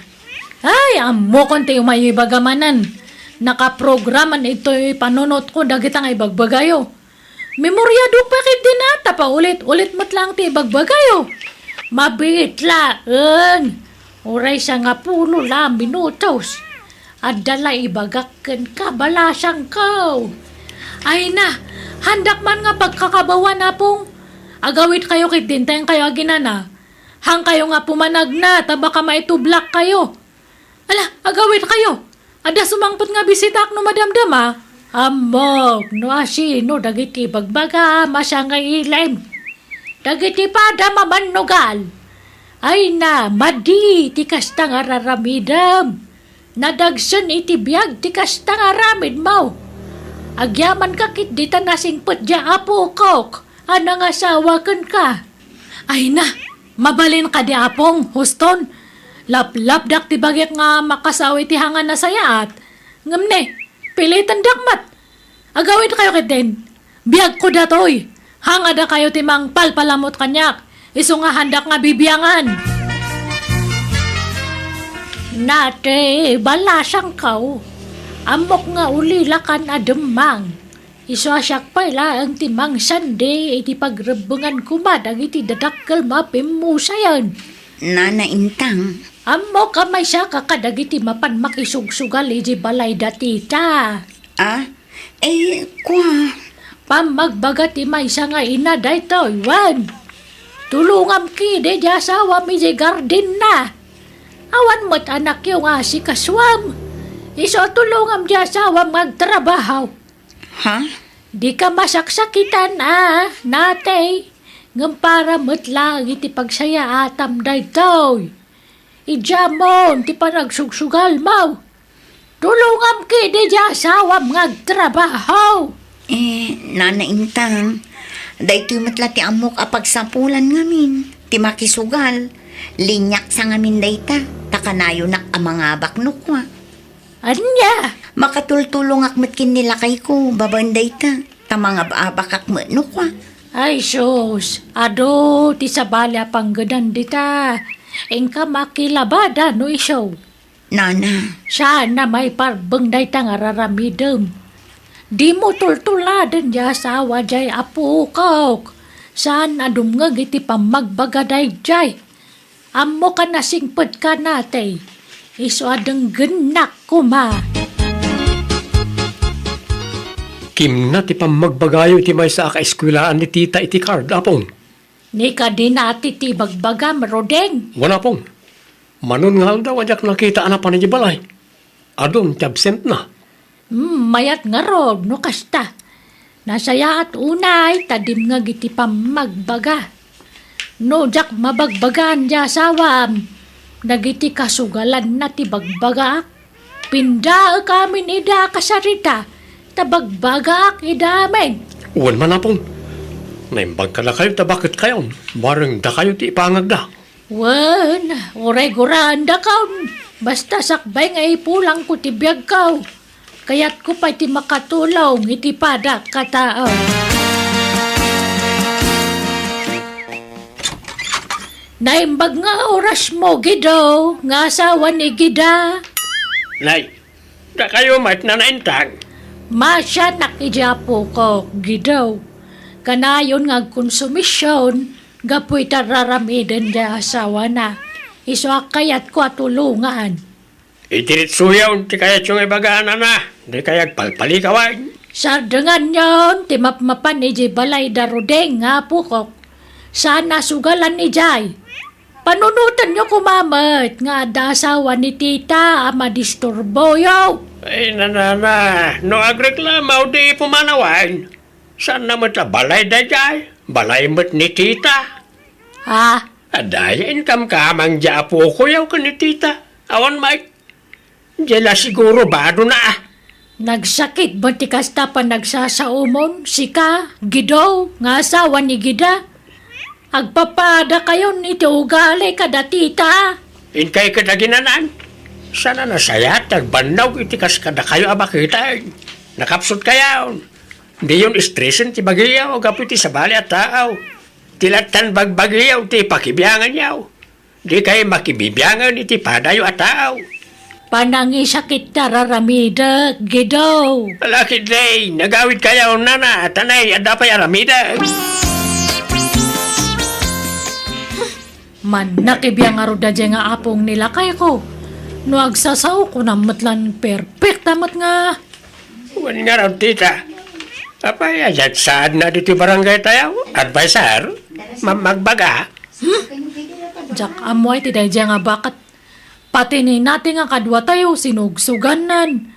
Ay, amo kon ti umay ibagamanan. Nakaprograman ito'y panunot ko dagitang ibagbagayo. Memoryado pa kit dinata pa ulit-ulit matlang ti ibagbagayo. Mabitlaan. Uray siya nga puno lang minutos. At dala ibagakan ka balasang kaw. Ay na, handak man nga pagkakabawan na pong. Agawit kayo kit dinteng kayo aginana. Hang kayo nga pumanag na, tabaka maitublak kayo. Ala, agawit kayo. Ada sumangpot nga bisitak no madamdama. Amok, no asino, dagiti bagbaga, masya nga ilaim. Dagiti pada mamannugal. Ay na, madi, ti kasta nga raramidam. Nadagsan iti biyag, ti kasta nga ramid mo. Agyaman ka kit dita nasingpot dya apo kok. Anang asawa kan ka. Ay na, mabalin ka di apong, huston. Lap-lap dak ti bagyak nga makasawi ti hangan na sayaat. Ngamne, pilitan dakmat. Agawit kayo kitin. Biyag ko datoy. Hanga da kayo ti mang palpalamot kanyak. Iso nga handak nga bibiyangan. Nate, balasang kau. Amok nga ulilakan ademang. Iso asyak pala ang timang sande iti pagrebengan kumadag iti dadakkel mapimusayan. Nana Intang. Amo ka may siya kakadag iti mapan makisugsugal iti balay datita. Ah? Kwa. Pamagbaga ti may siya nga ina dayto, Iwan. Tulungam ki de di asawa mi di garden na. Awan mo't anak yung asi kaswam. Iso tulungam di asawa magtrabaho. Ha? Di ka masaksakitan nate. Ngam para mo't lang iti pagsaya atam dayto. Ijamon ti panagsugsugal mo. Tulungam kini di asawam ngagtrabaho. Nanaintang, dahito matlati amok apagsapulan ngamin, ti makisugal, linyak sa ngamin dayta, takanayo nak ang mga baknukwa. Anya? Makatultulong akmet kin nila kay ko, baban dayta, ta mga baabak akmet nukwa. Ay sus, ado ti sabala panggadan dita. Engka makilabada no iso. Nana, Sana may parbeng day tang araramidem. Di mo tultuladan di asawa jay apo kok. Sana dumngag iti pamagbagaday jay. Amo ka nasingpad ka natay. Iso adang genak kuma. Kim na ti pamagbagayo iti may sa akaeskwilaan ni tita iti card, apong. Ni ka din ati ti bagbaga marodeng. Wala pong. Manon nga daw ajak nakita ana pa ni balay. Adon ti absent na. Mayat nga rob no kasta. Nasaya at unay tadim nga giti pamagbaga. No jak mabagbagan di asawam. Nagiti kasugalan na ti bagbaga. Pinda kamin ida kasarita. Tabagbaga idamen. Uwan man apong. Naimbag ka na kayo, bakit kayo? Barang da kayo ti ipangagda. Wan, uray-guraan da kaun. Basta sakbay nga ipulang ko ti biyag kaw. Kaya't ko pa ti makatulong iti padak katao. Naimbag nga oras mo, Gido, nga asawa ni Gida. Nay, da kayo mat na naintang. Masya nakijapo ko, Gido. Kanayon nga konsumisyon, gapoy tararamiden da asawa na. Iso kayat ko atulungan. Itiritsuyaw, ti kayat yung ibagaan na. Di kayag palpalikawan. Sardangan yon, timapmapan ni Jay Balay Darudeng nga po ko. Sana sugalan ni Jay. Panunutan nyo kumamat nga dasawa ni tita ama disturbo yo. Ay, nanana, no agreklamaw di pumanawan. Saan naman ta balay da jay? Balay mo't ni tita. Ha? Aday, income ka mang japo ko yaw ka ni tita. Awan, Mike. Diyala siguro bado na ah. Nagsakit ba ti kasta pa nagsasaumon? Sika, Gido, nga asawa ni Gida. Agpapada kayo nito ugali kada tita. Inkay kadaginanan. Sana nasayat, nagbanaw itikas kada kayo abakita. Nakapsot kayaw. Di yun stresan ti bagiyaw, gapu ti sabali at taaw. Tilatan bagbagiyaw ti pakibiyangan yaw. Di kayo makibibiyangan iti padayo at taaw. Panangisakit tararamida, Gido. Alakid day, nagawid kayaw nana, tanay, adapay aramida. Man nakibiyang aruda dyan nga apong nila kay ko. No agsasaw ko na matlan perfect amat nga. Huwag nga raw, tita. Apay, ayat saan na dito barangay tayo? Advisor? Magbaga? Jak amoy ti dyan nga bakat. Pati ni natin nga kadwa tayo sinugsuganan.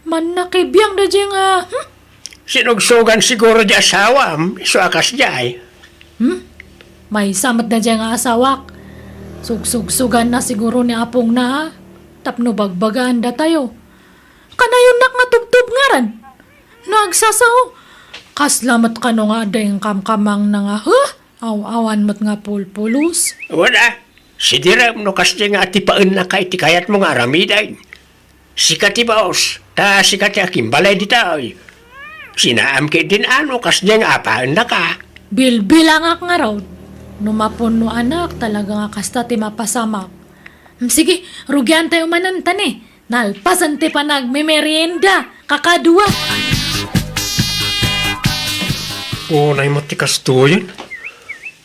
Man nakibiyang da dyan nga. Sinugsugan siguro di asawam, iso akas jay. May samat na dyan nga asawak. Sugsugsugan na siguro ni apong na. Tapno bagbagaan da tayo. Kanayon nak nga tubtub nga ran. Nagsasaw. Kaslamat ka no nga dayang kamkamang na nga. Aw-awan mo't nga pulpulos. Wala. Si Direm no kasi nga ati paan na kay ti kayat mo nga aramiday. Sikat ti baos, ta sikat ti akimbalay di tayo. Sinaam kay din ano kasi nga apaan na ka. Bilbilang ak nga raw. Numapon no anak talaga nga kasta ti mapasamak. Sige, rugyan tayo manantan eh. Nalpasan ti pa nagmimerienda. Kakadua. Unay mo ti kastuyin.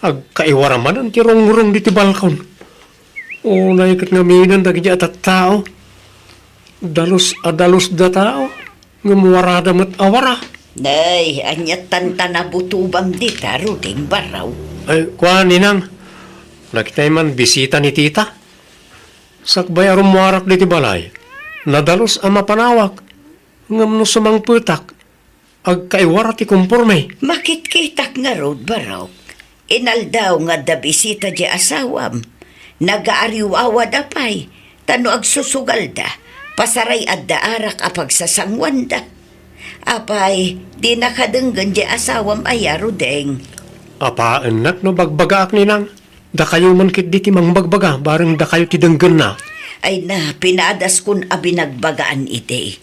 Agkaiwara man ang tirong-rong di ti balkon. Unay kat ngaminan dagi at tao. Dalos da tao. Ngamuwarada mo't awara. Nay, anyat tanta butubang di taruding baraw. Ay, kuha ninang. Nakitay man bisita ni tita. Sakbay arumuarak di ti balay. Nadalos ang mapanawak. Ngam no sumang putak. Agkaiwara ti kumporme. Makitkitak nga rod baraw. Inaldaw nga da bisita di asawam. Nagaariwawa da pay. Tano agsusugal da. Pasaray at daarak apag sasangwan da. Apay, di nakadenggan di asawam ayaro deng. Apa, enak no bagbagaak ninang. Da kayo man kit di timang bagbaga, bareng da kayo tidenggan na. Ay na, pinadas kun abinagbagaan ite.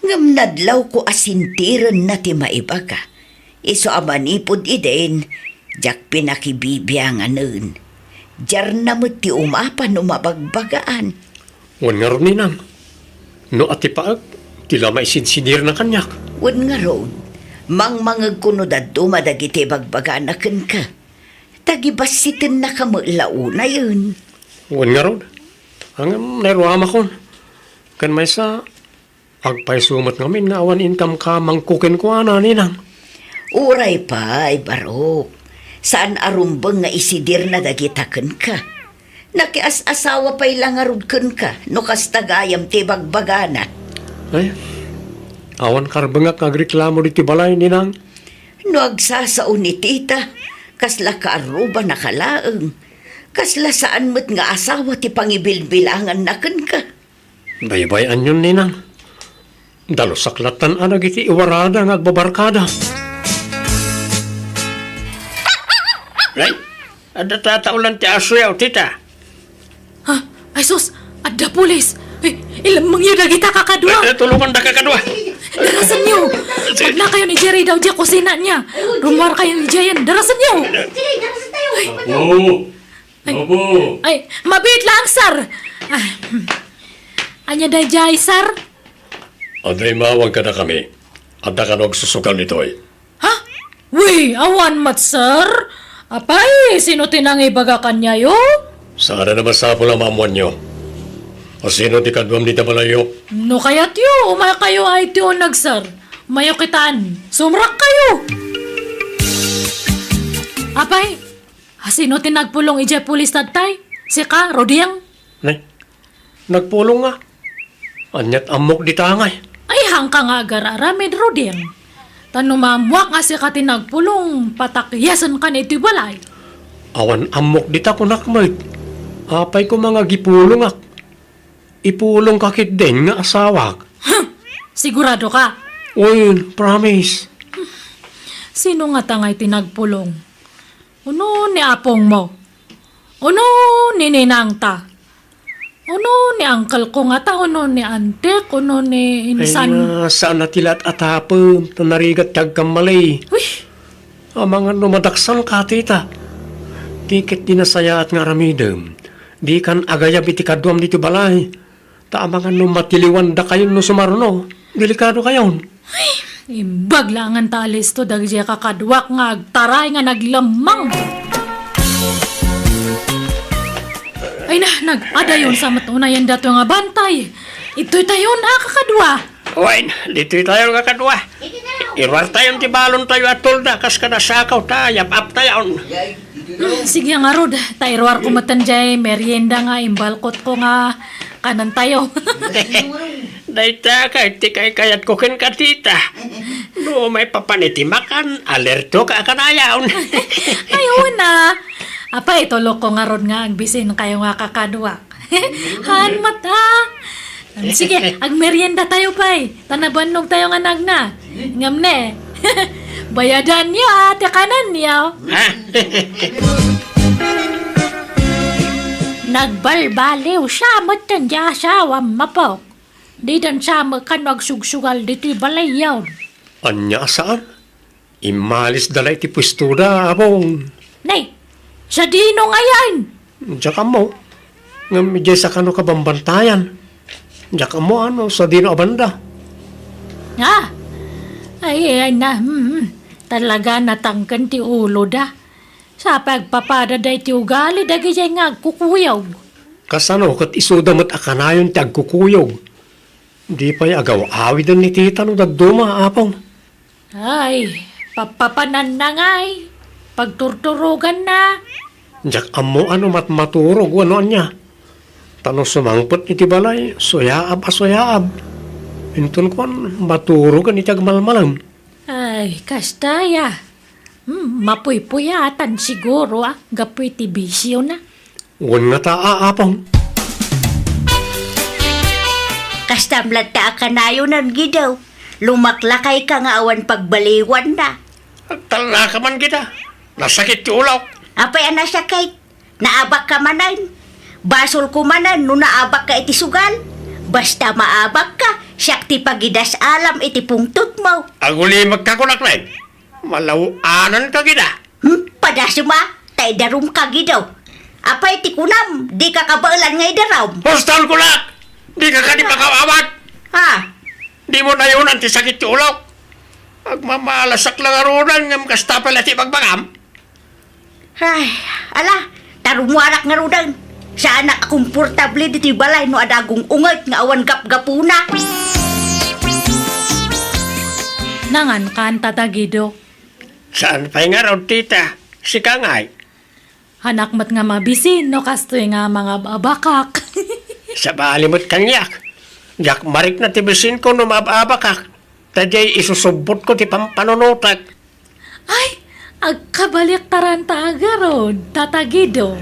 Ngam nadlaw ko asintiran na ti maibaga. Iso amanipod iden, jak pinakibibiyanganan. Jar na mo ti umapan umabagbagaan. Wan nga ron ninang. No ati paag, tila maisinsinir na kanyak. Wan nga ron, mangmangag kuno dadto madagiti bagbagaan na ka. Tagibasitin na kamulauna yun. Wan nga ron. Ang naruama kon. Kan may sa agpaisumat ngamin nga awan income ka mangkukin ko ana ninang. Uray pa, ay barok. Saan arumbang nga isidir na dagitaken ka? Nakias-asawa pa'y langarudken ka, no kastagayam ti bagbagana. Ay, awan karbangak agreklamo di balay ninang. No agsasaon ni tita, kasla kaaruba nakalaeng. Kasla saan mo't nga asawa ti pangibilbilangan na ken ka. Baybayan yun ninang. Dalo saklatan anag iti iwarada nga agbabarkada. Right? Ada tataulan ti aso yaw, tita. Ha? Ay sus, adda pulis. Ay, ilamang yun kita kakadwa. Tulungan da kakadwa. Darasan niyo. Pag na kayo ni Jerry daw dyan kusina niya. Rumor kayo ni Jayan. Darasan niyo. Ay, mabit lang, sir. Anya da jay, sir? Aday mawag ka na kami. Adda ka nog susugal nito'y. Ha? Uy, awan mat, sir. Apay, sino tinang ibaga kanya yo? Sana naman sa pula mamuan nyo. O sino di kadwam di tabalayo? No kayat yo, umay kayo ay tiyo nagsar. Mayo kitaan, sumrak kayo. Apay, sino tinagpulong ije pulis tatay? Si ka, Rodiang? Nay, nagpulong nga. Anyat amok di tangay. Ay, hangka nga agararamid, Rodiang. Tanumamwak nga si ka tinagpulong, patakyasan ka na ito'y balay. Awan amok di ta kunakmay. Apay ko mga gipulong ak. Ipulong kakit din nga asawak. Sigurado ka? Uy, promise. Sino nga tangay tinagpulong? Uno ni apong mo? Uno ni ninang ta? Uno ni uncle ko nga ta? Uno ni ante? Uno ni insan? Ay, saan na tilat atapom, tanarigat kag kamalay. Uy, Ang mga numadaksan ka, tita. Tikit dinasaya at nga ramidem. Di kan agayab iti kadwam dito balay. Ta mga numatiliwan da kayo no sumaruno. Delikado kayon. imbag lang ang talis to dagja kakadwak nga agtaray nga naglamang. Ay na, nag-adayon sa matunayan dato nga bantay. Ito'y tayo na kakadwa. Uy, dito'y tayo nga kadwa. Irwar tayong tibalon tayo at tulda. Kas ka nasakaw tayo, ap tayo. Sige nga Rod, tairwar ko matanjay, merienda nga, imbalkot ko nga, kanan tayo. Dayta ka, iti kay kayat kukin ka, tita. No, may papanitimakan, alerto ka kanayaw. Ayun na. Apa, itulog ko nga Rod nga, ang bisin kayo nga kakadwa. Han mata. Sige, ag merienda tayo pa'y. Tanabanog tayo nga nagna. Ngam ne. Bayadan niya, ate kanan niya. Ha? Nagbalbaliw siya, matandya siya, wamapok. Di dan siya makanog sugsugal dito'y balay yaw. Anya saan? Imalis dalay ti pwestuda, abong. Nay, sa dino ngayon. Diyan ka mo. Nga medyo sa kano ka bambantayan. Diyan ka mo, ano, sa dino abanda. Ha? Ay na, talaga natangkan ti ulo da. Sa pagpapada da ti ugali, dagi siya nga kukuyaw. Kasano, kat isudamat akanayon ti agkukuyog. Di pa'y agaw awidan ni tita no dagduma, apong. Ay, papapanan na nga'y. Pagturturugan na. Diyak amo ano matmaturog, ano niya. Tano sumangpot iti balay, soyaab. Intun kon, maturogan iti agmalmalam. Ay, kastaya. Mapuy-puyatan siguro gapoy ti bisyo na. Uwan nga taa, apong. Basta mlata ka na yun ang gidaw. Lumaklakay ka nga awan pagbaliwan na. Tala ka man kita. Nasakit yung ulaw. Apay ana siya kay naabak ka manan. Basol ko manan no naabak ka iti sugal. Basta maabak ka, siyak ti pagidas alam iti pungtot mo. Aguli magkakunak na malawanan ka kita. Padasuma, tay darum ka gidaw. Apay ti kunam, di ka kabailan ngay daram. Postal ko na! Di ka di makawawat! Ha? Di mo na yun ang tisakit yung ulaw. Agmamalasak lang arunan ng kastapal at ibagbagam. Ay, ala, tarumwarak nga rudan. Saan na komportable diti balay no adagong ungat nga awan gap-gapuna. Nangan kan tatagido. Saan pa nga raw, tita? Si Kangay. Hanak mat nga mabisin no kastoy nga mga babakak. Sa balimot kanyak. Jak marik na tibisin ko no mababakak. Tadyay isusubot ko ti pampanunutak. Ay, agkabalik taranta agarod, tatagido.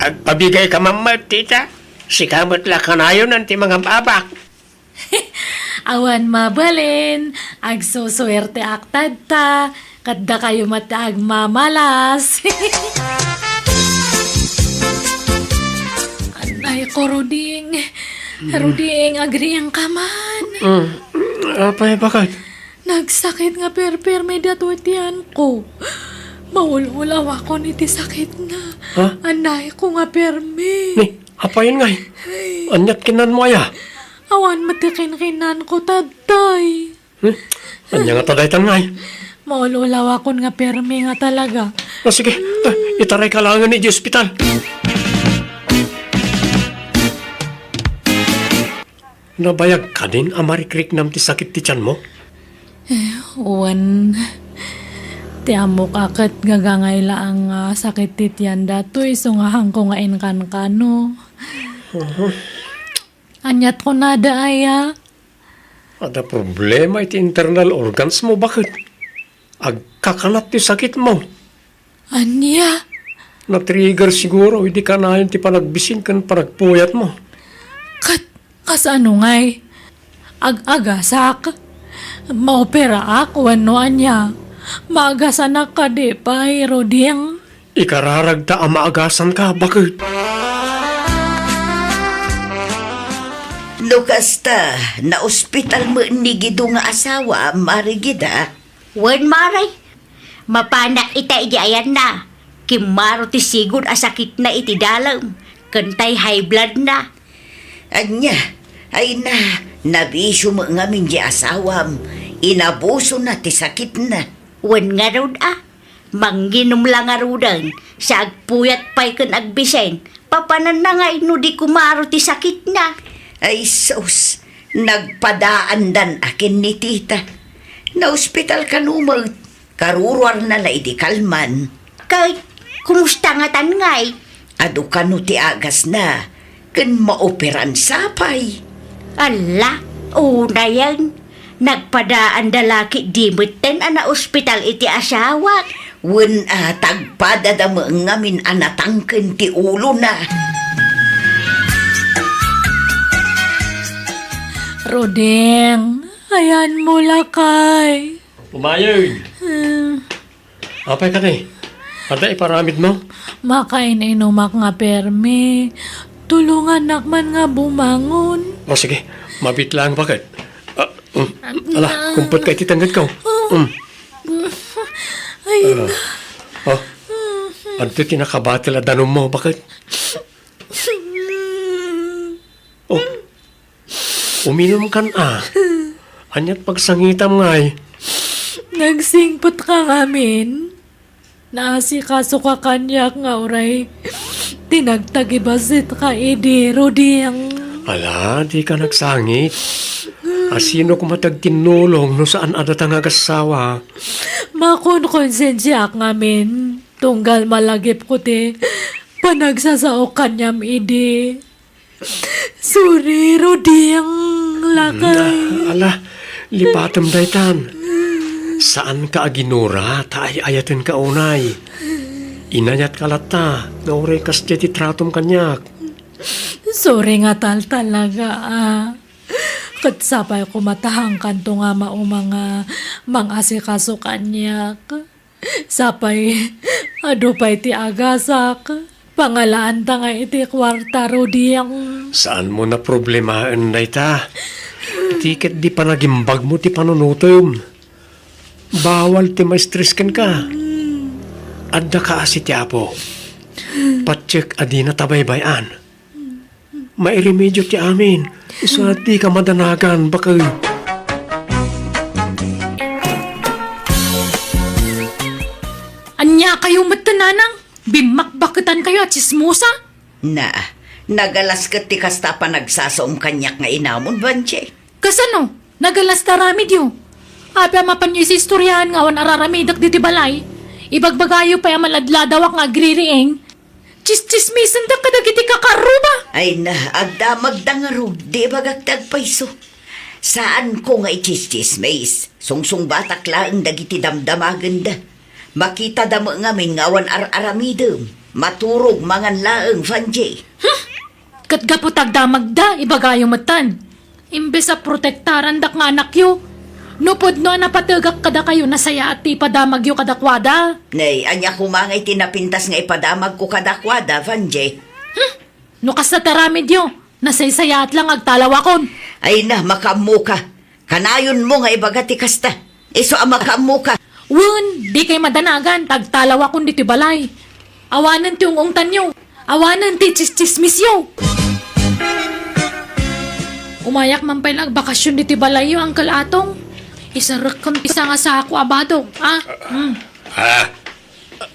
Agpabigay ka mamat, tita. Si kamot la kanayon ang ti mga babak. Awan mabalin, agsuswerte aktad ta, kadda kayo matag mamalas. Anay ko, Ruding. Ruding, agri ang kaman. Apay, bakit? Nagsakit nga perper may datutian ko. Maululaw ako ni ti sakit na. Ha? Anay ko nga permi. Ni, apayin ngay. Anyat kinan mo ya. Awan matikin-kinan ko taday. Anya nga tadaytan ngay. Maululaw ako nga permi nga talaga. O sige, itaray ka lang ni di ospital. Nabayag ka din, amarikrik nam ti sakit ti tiyan mo? Uwan, ti amok akat gagangay laang sakit titian datoy so nga hangko nga inkan kano. Anyat ko nada aya. Ada problema iti internal organs mo, bakit? Agkakalat ti sakit mo. Anya? Na-trigger siguro, hindi ka na ti panagbisin kan panagpuyat mo. Kasano ngay? Ag-agasak? Maopera ako ano anya? Maagasan na ka di pa, Roding. Ikararagta ang maagasan ka, bakit? Lukasta, na ospital mo ni gido nga asawa, marigida. Wen maray, mapanak ita iti ayan na. Kimaro ti sigod asakit na iti dalam. Kantay high blood na. Anya, ay nabisyo mo nga min di asawam. Inabuso na ti sakit na. Wen nga rod mangginom lang nga rodan. Sa agpuyat pa'y kan agbisen. Papanan na nga no di kumaro ti sakit na. Ay sus, nagpadaan dan akin ni tita. Na ospital ka numag, karuruar na la idi kalman. Kay, kumusta nga tangay? Adu ka no ti agas na, kan maoperan sapay. Ala, una yan. Nagpadaan dalaki di meten ana ospital iti asawa. Wen tagpada da mo ngamin anatangken ti ulo na. Roding, ayan mo lakay. Umayag. Apay ka ni. Ada iparamid mo? Makain inumak nga permi. Tulungan nakman nga bumangon. O sige, mabit lang, bakit? Ala, kumpot ka ititanggad ko. Ay, Ano tinakabatil at danom mo, bakit? Uminom kan Anyat pagsangitam ngay. nagsingpot ka ngamin. Naasikaso ka kanyak nga oray. Tinagtagibasit ka idi, Roding. Ala, di ka nagsangit. Asino kumatag tinulong no saan adatang agasawa. Makon-konsensya ngamin. Tunggal malagip ko te. Panagsasaok kanyam idi. Sorry, Roding. Lakay. Ala, lipatam daytan. Saan ka aginura, taay ayatin ka unay. Inayat kalata, nauray kas ti tratom kanyak. Sorry nga tal talaga Kat sabay ko matahang kanto nga mao mga asikaso kanyak. Sapay, ado pa iti agasak. Pangalaan ta nga iti kwarta rodiyang. Saan mo na problemahan na ita? Tiket di pa nagimbag mo ti panunutom. Bawal ti ma-stress ka. Adda ka asi ti apo. Patsek adi na tabaybayan. Mairemedyo ti amin. Isa di ka madanagan bakay. Anya kayo matananang? Bimakbakitan kayo at chismosa? Na, nagalas ka ti kasta pa nagsasaom kanyak nga inamon, Banche. Kasano? Nagalas taramid yo. Apya mapanyo si istoryahan nga wan araramidak diti balay. Ibagbagayo pa yung maladladawak nga agririeng. Chis-chismisan da kadagiti kakaruba. Ay na, agdamag da nga ro, di bagagtag paiso. Saan ko nga ichis-chismis? Sungsung batak laang dagiti damdamagan da. Makita da mo ngamin ngawan ar-aramidem. Maturog mangan laang, Vanjay. Katgaputag damag da, ibagayo matan. Imbes sa protektaran dak nga anak yo. Nupod no napatagak kada kayo nasaya at ipadamag yo kadakwada. Nay, anya kumangay tinapintas nga ipadamag ko kadakwada, Vanjay. No kas na taramid yo, nasaysaya at lang agtalawakon. Ay na, makamu ka. Kanayon mo nga ibagati kasta. Iso ang makamu ka. Wun, di kay madanagan, tagtalawakon diti balay. Awanan ti ungungtan yo, awanan ti chismis yo. Umayak man pa'y nagbakasyon diti balay yo, Uncle Atong. Isarek kon isa nga sa ako abado,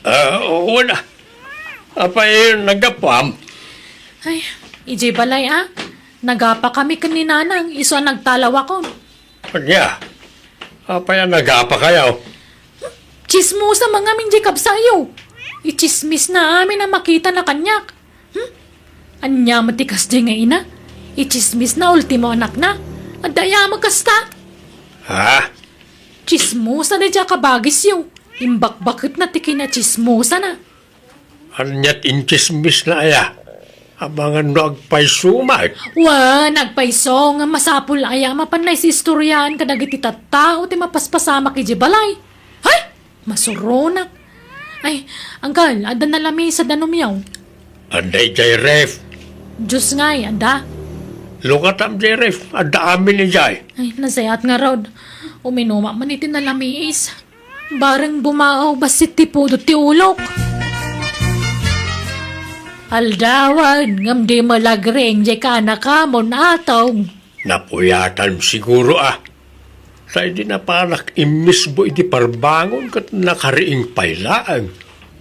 Oo na. Apay nagapam. Ay, iji balay Nagapa kami kaninanang, iso ang nagtalawakon. Kanya. Apay nagapa kayo. Chismosa mga minji kabsayo. Ichismis na amin na makita na kanyak. Anya matikas di nga ina. Ichismis na ultimo anak na. Adaya magkasta. Ha? Chismosa na dya kabagis yung. Imbak-bakit na tiki na chismosa na. Anyat inchismis na aya. Abangan no agpaysumay. Nagpaiso nga masapul aya mapanay si istoryahan kadagiti tattao ti mapaspasama ki balay. Hay! Masuronak. Ay, Uncle, ada na lami sa danumyaw. Anday jay ref. Diyos nga'y, ada. Lukatam jay ref. Ada amin ni jay. Ay, nasayat nga rod. Uminuma man iti na lamiis. Barang bumaaw basit ti pudo ti ulok. Aldawan, ngam di malagreng jay ka na kamon atong. Napuyatan siguro Sa di na panak imisbo iti parbangon kat nakariing pailaan.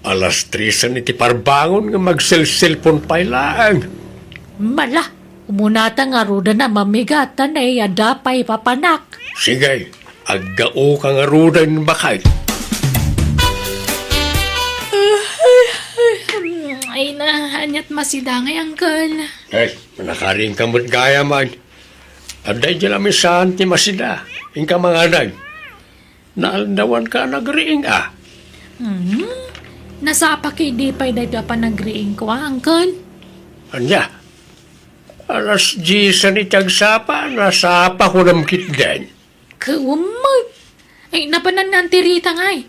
Alas 3 iti parbangon nga magsel-selfon pailaan. Mala, umunata nga ruda na mamigatan ay adapay papanak. Sige, aggao ka nga rudan bakay. Ay na, anyat masidangay, Uncle. Ay, nakaring kamot gaya man. Aday dyan namin saan ti masida. Ingka mga anay. Naaldawan ka nagriing Nasapa kay di pa'y dahito pa nagriing ko, Uncle. Anya? Alas 10 ni tagsapa, nasapa ko ng kitden. Kaumag. Ay, napanan na Rita nga'y.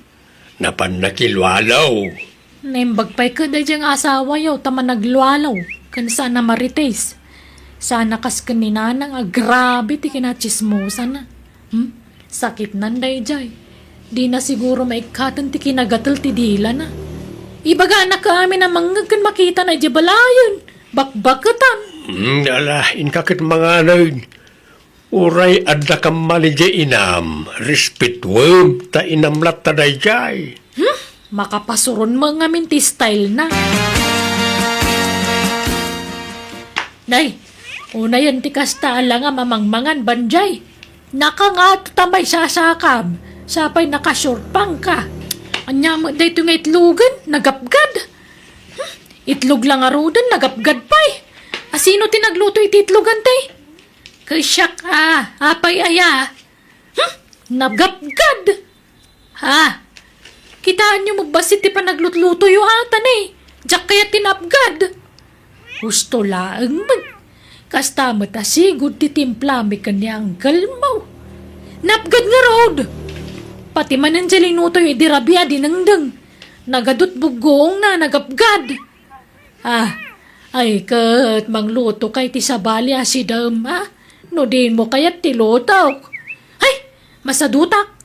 Napan nakilwalaw. Naimbag pa'y ka dahil asawa yaw, tama naglualaw. Kan sana marites. Sana kas kaninanang grabe ti kinachismosa na. Sakit nanday jay. Di na siguro maikatan ti kinagatal ti dila na. Ibaga na kami na mangagkan makita na di balayan. Bakbakatan. Alahin kakit mga anay. Uray adda kam maligya inam. Respetwem ta inamlat ta day jay. Makapasuron mga minti style na. Nay, una yan ti kasta lang nga mamangmangan banjay. Nakangato tamay sasakab. Sapay nakasurpang ka. Anya mo dahito nga itlugan, nagapgad. Itlog lang arudan, nagapgad pa'y. Asino tinagluto iti itlugan tay? Kasyak apay aya. Nagapgad. Kitaan nyo magbasit ti panaglutluto yung atan eh. Diyak kaya tinapgad. Gusto laang Kasta matasigod ti timpla mi kanya angkel mo. Napgad nga road. Pati man ang jalinuto yung idirabya dinangdang. Nagadot bugong na nagapgad. Ay kat mangluto kay ti sabali si dam No din mo kayat ti lutok. Ay, masadutak.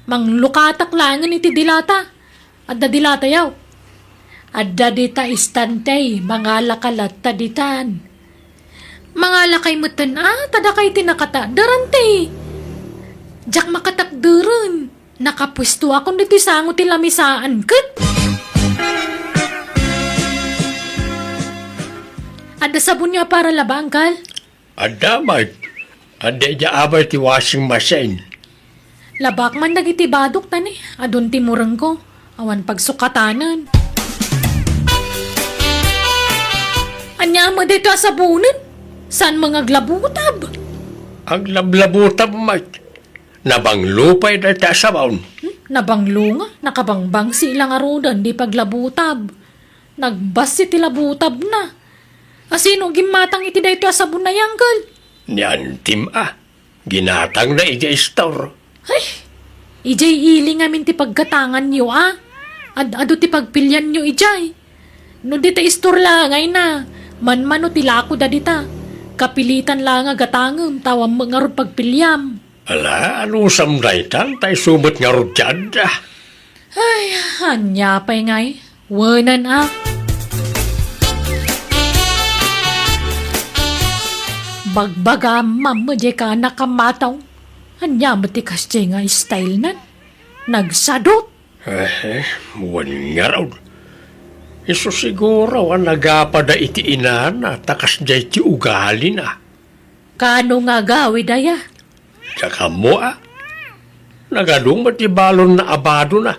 Manglukatak langan iti dilata. Adda dilata yaw. Adda dita istantay, mga lakalat taditan. Mga lakay mutan tada kay tinakata, darante. Jak makatakdaran. Nakapwesto ako niti sango ti lamisaan kat. Adda sabon niya para labangkal. Adda, Mike. Adda niya abay ti washing machine. Labak man dagiti badok tani, adun ti murang ko, awan pagsukatanan. Anya mo dito sabunan? San mga glabutab? Ang lablabutab, Mike. Nabanglupay na ta sa baon. Nabanglo nga, nakabangbang si ilang arudan di paglabutab. Nagbas ti labutab na. Asino gimatang iti dayto sabon na yanggal? Niyan, Tim, ginatang na ija store. Ay, ijay ili nga min ti pagkatangan nyo Ado ti pagpilyan nyo ijay. No dita istor langay na. Manmano ti lako da dita. Kapilitan lang nga gatangam tawam mga rod pagpilyam. Ala, ano samdaytan tay sumot nga rudyad. Ay, hanya pa'y ngay. Wanan Bagbaga mamadya ka nakamataw. Hanya matikas dya nga style nan. Nagsadot. Muwan nga raw. Iso siguro ang nagapada iti inana takas jay ti ugali na. Kano nga gawi daya? Tsaka mo nagadong mati balon na abado na.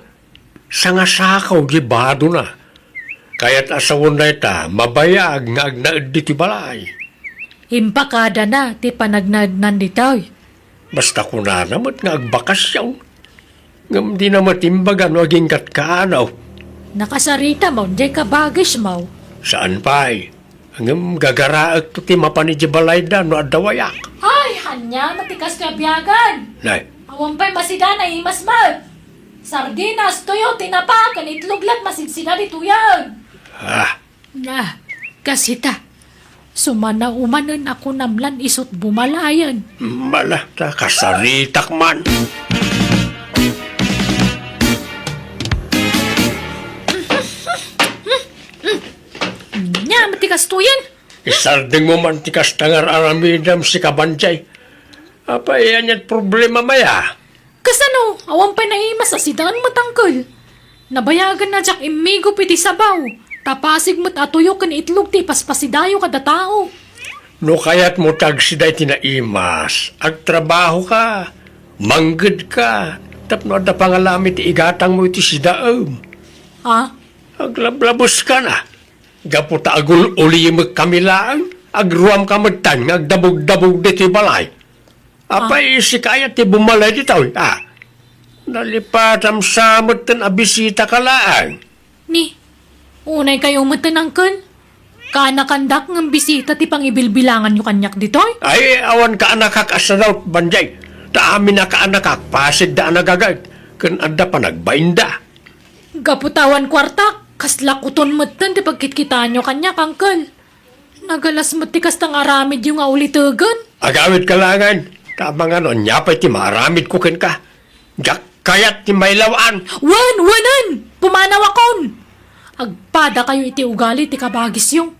Sangasakaw di bado na. Kaya't asawon na ita mabayag nga agnaad di ti balay. Impakada na ti panagnadnan ditoy. Basta ko na namat nga agbakas yaw. Ngam di na matimbagan o aging katkanaw. Nakasarita mo, di ka bagis mo. Saan pa'y? Ngam gagaraag to ti mapanidya balay da no adawayak. Ay, hanya matikas ka biyagan. Nay, Awan pa'y masida na imasmal. Sardinas, toyo, tinapakan, itloglat, masigsida di tuyan. Na, kasita. Sumana umanan ako namlan isot bumalayan. malata kasaritak man. Nya, matikas tuyan. Isarding mo man tikas tangar aramidam si kabanjay. Apa yan yan problema maya? Kasano, awan pa'y naimas sa sidaan matangkal. Nabayagan na jak imigo piti sabaw. Tapasig mo't atuyo kan itlog ti paspasidayo kada tao. No kaya't mo tagsiday tinaimas. Agtrabaho ka. Manggad ka. Tapno da pangalamit igatang mo iti sidaam. Aglablabos ka na. Gaputa agul uli magkamilaan. Agruam ka magtan. Agdabog-dabog diti balay. Apay si kaya ti bumalay dito. Nalipatam samot tan abisita ka laan. Ni, unay kayo matanangkal. Kanakandak ng bisita ti pang ibilbilangan nyo kanyak ditoy? Ay, awan ka anakak asanaw, banjay. Taamin na ka anakak, pasid da anagagad. Kan anda pa nagbainda. Gaputawan kwartak, kaslakuton matan ti pagkitkita nyo kanyak, angkal. Nagalas matikas tang aramid yung aulitugan. Agawit ka langan. Tama nga no, nyapay ti maramid ko ken ka. Jak kayat ti may lawaan. Wanan! Pumanaw akon! Agpada kayo iti ugali ti kabagis yung.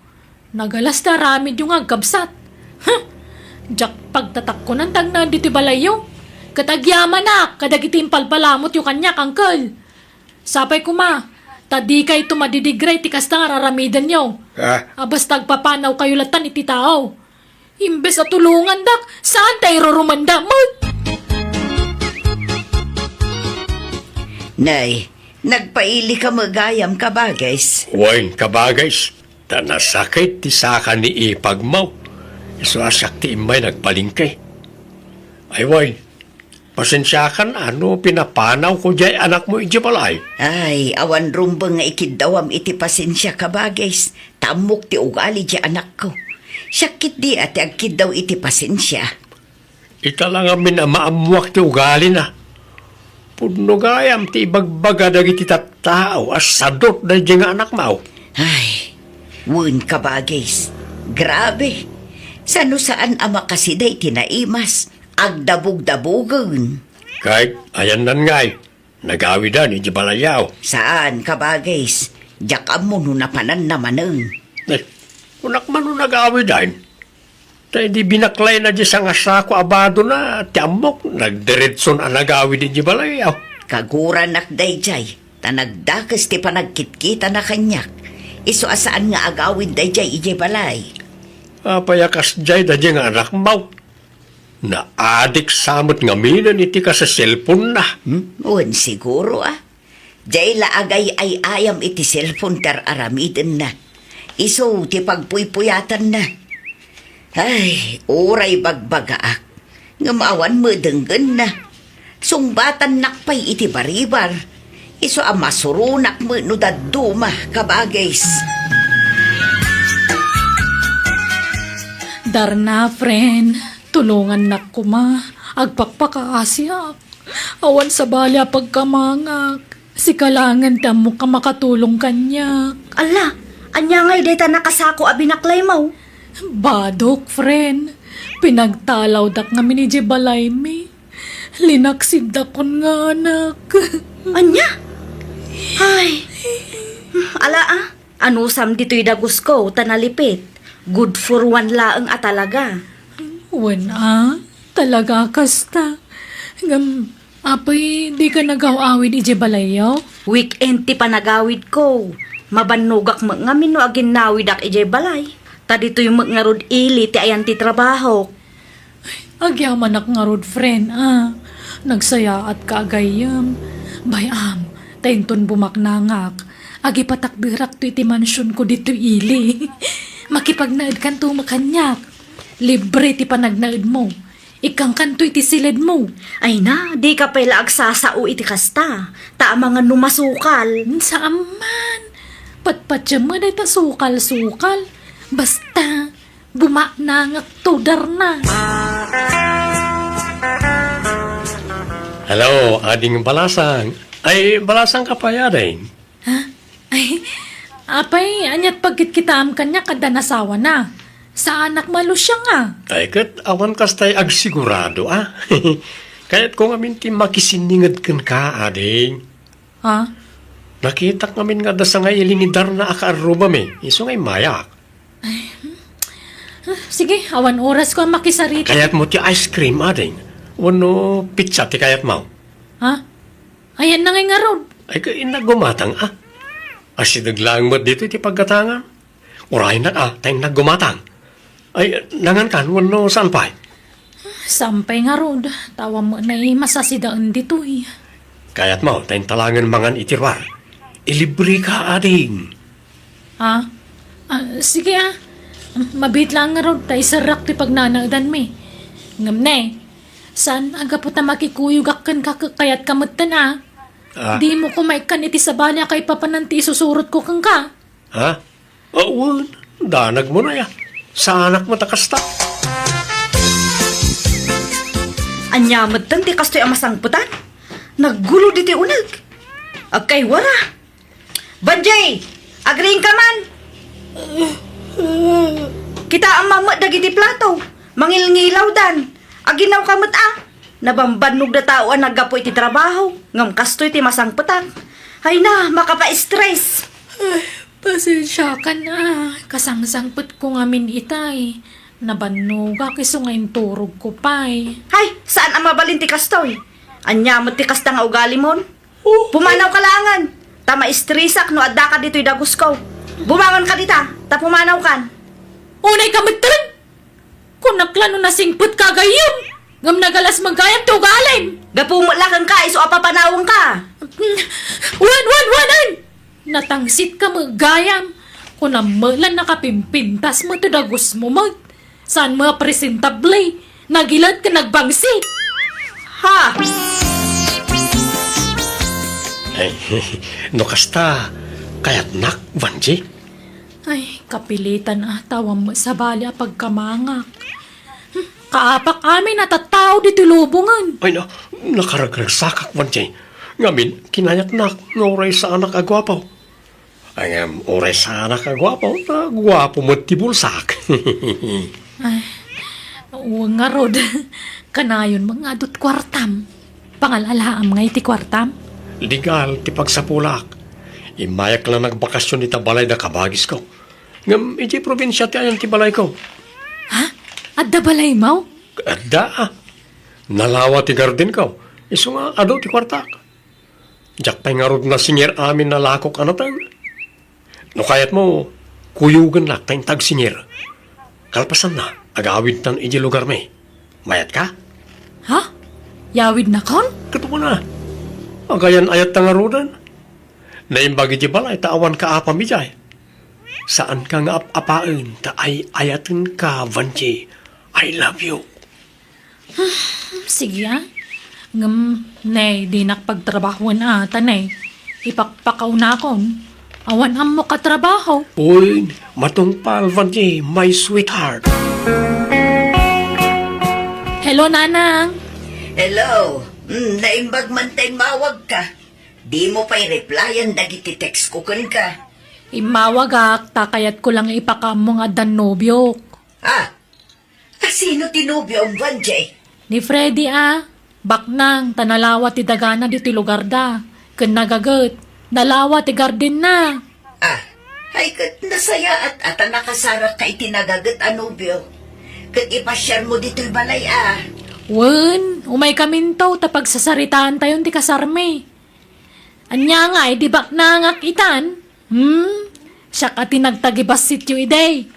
Nagalas na ramid yung agkabsat. Jak pagtatak ko ng tagnan diti balay yung. Katagyaman na, kadagiti impalpalamot yung kanyak, angkal. Sapay kuma, tadi kay tumadidigray ti kasta nga raramidan nyo. Abas tagpapanaw kayo latan iti tao. Imbes at tulungan dak, saan tayo rurumanda mo? Nay, nagpaili ka magayam ka ba, guys? Wain ka ba guys? Tanasakit ti saka ni ipagmaw. Iso asak ti imay nagpalingkay. Ay wain, pasensya ka na, ano pinapanaw ko jay anak mo iti balay. Ay, awan rumba nga ikidawam iti pasensya ka ba, guys? Tamok ti ugali di anak ko. Syakit di ati agkid daw iti pasensya. Ita lang amin na maamuak ti ugali na. Pudno gayam ti ibagbaga dagiti tattao as sadot da nga anak mao. Ay, wun ka bagis. Grabe. Sano saan ama kasi day tinaimas. Agdabog-dabogan. Kahit ayan nan ngay, nagawidan iti balayaw. Saan ka bagis? Diyak mo no napanan namaneng. Eh, kunak man nung nagawidan. Tay di binaklay na di sa nga sako abado na ti amok nagdiretson ang nagawid iti balayaw. Kagura nakday jay. Tanagdakas ti panagkitkita na kanyak. Iso asaan nga agawin day jay ije balay. Payakas jay da nga anak mao. Na adik samot nga minan iti ka sa cellphone na. Uwan siguro Jay laagay ay ayam iti cellphone tar aramiden na. Iso ti pagpuypuyatan na. Ay, oray bagbagaak. Nga maawan mo denggan na. Sungbatan nakpay iti baribar. Iso masurunak mo no daduma kabagays. Darna, friend. Tulungan na kuma. Agpakpakaasyak. Awan sa balya pagkamangak. Si kalangan tamo ka makatulong kanya. Ala, anya ngay deta nakasako abinaklay mo. Badok, friend. Pinagtalaw dak nga ni Balay mi. Linaksid dakon nga anak. Anya? Ay. Ala anusam dito'y dagus ko, tanalipit. Good for one laeng talaga. Wen talaga kasta. Apay, di ka nagaw-awid ije balayaw? Weekend ti panagawid ko. Mabanugak mo nga mino agin nawid ak ije balay. Ta dito'y magngarod ili ti ayan ti trabaho. Agyaman ak nga rod, friend, Nagsaya at kaagayam. Bayam, tainton bumaknangak. Agi patakbirak to iti mansyon ko dito ili. Makipagnaid kan to makanyak. Libre ti panagnaid mo. Ikang kanto iti silid mo. Ay na, di ka pala agsasao iti kasta. Ta mga numasukal. Saaman. Patpatya mo na ita sukal-sukal. Basta, bumaknangak to darna. Hello, ading balasang. Ay, balasang ka pa yaday. Ay, apay, anyat pagkit kitaam kanya kada nasawa na. Sa anak malo siya nga. Ay, kat awan kastay agsigurado, Kaya't kung amin ti makisiningad kan ka, ading. Ha? Nakita ngamin nga da sa ngay ilinidar na akaruba me. Iso ngay mayak. Sige, awan oras ko ang makisarita. Kaya't mo ti ice cream, ading. Wano pizza ti kayat mo. Ha? Ayan na nga rod. Ay, kaya nagumatang, Asidaglang mo dito ti pagkatangan. Uray na, tayong nagumatang. Ay, nangan kan, wano saan pa? Sampay nga rod. Tawa mo na masasidaan dito eh. Kaya't mo, tayong talangan mangan itirwar. Ilibre ka, ading. Ha? Sige Mabit lang nga rod. Tay sarak ti pagnanagdan mi. Ngam na San aga po ta makikuyugak kan kakayat kamutan Di mo kumaikan iti sabanya kay papananti isusurot ko kang ka. Ha? Oo, danag mo na ya. Sa anak mo takasta. Anyamad tan ti kastoy amasangputan. Naggulo diti unag. Agkay wala. Banjay, agring ka man. Kita ang mamad dagiti plato. Mangilngilaw dan. Aginaw kamot Nabambanog na tao ang naggapo iti trabaho. Ngam kastoy ti masangputan. Hay na, makapa-stress. Pasensya ka na. Kasangsangput ko ngamin itay. Nabanuga kiso ngayon turog ko pa'y. Hay, saan ang mabalin ti kastoy? Anya mo ti kasta nga ugali mon? Pumanaw ka langan. Tama istrisak no adda ka dito'y dagus ko. Bumangon ka dita, ta pumanaw kan. Unay ka magtaran! Kunaklano na singput ka gayon! Ngam nagalas magkayam to galin! Gapumulakan ka, iso apapanawang ka. Wan! Natangsit ka magayam. Kung namalan nakapimpintas mo to dagus mo mag. Saan mga presentable? Nagilad ka nagbangsit. Ha? Ay, no kasta, kaya't nak, Vanji. Ay, kapilitan tawang mo sa bali pagkamangak. Kaapak amin natatao di tulubungan. Ay na, nakaragrag sakak man jay. Ngamin, kinayat na, oray sa anak agwapaw. Ay, oray sa anak agwapaw, na gwapo mo tibulsak. Ay, uwang nga rod. Kanayon mga adot kwartam. Pangalalaam nga iti kwartam. Legal, ti pagsapulak. Imayak lang nagbakasyon ita balay na kabagis ko. Ngam, iti probinsya ti ayan ti balay ko. Ha? Adda balay mo? Adda, nalawa ti garden ko. Iso nga, ado ti kwartak. Diyak pa'y nga rod na singer amin na lakok anatang. No kayat mo, kuyugan lak tayong tag-singer. Kalpasan na, agawid tan iji lugar may. Mayat ka? Ha? Yawid na kon? Kato mo na. Agayan ayat ta nga rodan. Naimbagi di balay, taawan ka apa mijay. Saan ka nga apain, ta ay ayatin ka, Vanji. I love you. Sige Ngam, nay, di nakpagtrabahuan tanay. Ipakpakaw na kon. Awan am mo katrabaho. Uy, matungpal, Vanji, my sweetheart. Hello, nanang. Hello. Naimbag man tay mawag ka. Di mo pa'y replyan dagiti text ko kan ka. Imawagak, takayat ko lang ipakamo nga dan nobyok. Sino tinubyo ang Vanjay? Ni Freddy Baknang, tanalawa ti dagana di ti lugar da. Ken nagagat, nalawa ti garden na. Ay kat nasaya at nakasarak ka itinagagat anubyo. Kat ipasyar mo dito'y balay Wen, umay kamintaw tapag sasaritaan tayon ti kasarme. Anya nga, di baknangak itan? Siya ka tinagtagibas sityo iday.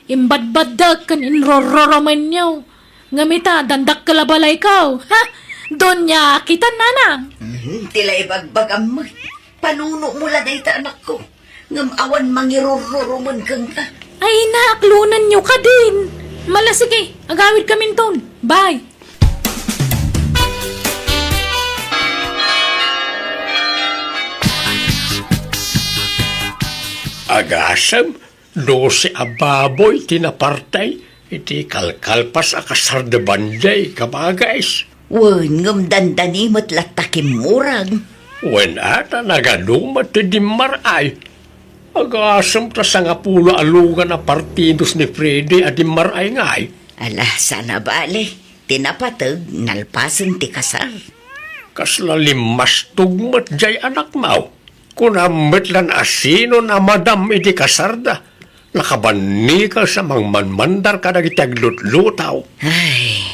Imbadbadag kan inrororoman niyo. Ngamita, dandak kalabalay ka. Ha? Doon niya kitan nanang. Tila ibagbagam mo. Panuno mo la dayta anak ko. Ngam awan mangirororoman kang ka. Ay, naaklunan niyo ka din. Mala, sige, agawid kami ton. Bye. Agasam, 12 ababoy tinapartay, iti kalkalpas akasar de banday kabagays. Wen, ngam dandanimot latakim murang. Wen ata nagadumat ti dimmaray. Agasam ta sa nga pulo alugan na partidos ni Freddy at dimmaray ngay. Ala, sana bale. Tinapatag, nalpasan ti kasar. Kasla limas tugmat jay anak mau. Kunamit lan asino na madam iti kasarda. Nakabani ka sa mangmanmandar ka dagiti aglutlotaw. Ay,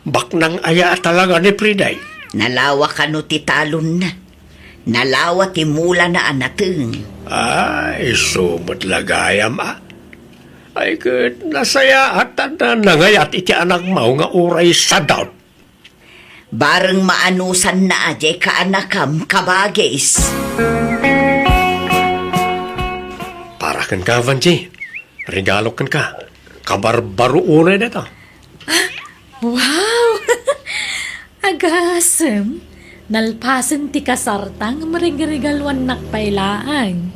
Baknang aya talaga ni Friday. nalawa ka no ti talon na. Nalawa ti mula na anateng. Ay, sumat lagayam Ay, kat nasaya at nangayat iti anak mau nga uray sa daw. Bareng maanusan na ajay ka anakam kabagis. Para kan ka, Vanji. Regalo kan ka. Kabarbaro unay na ito. Wow! Agasem. Nalpasan ti kasartang maringrigalwan nakpailaan.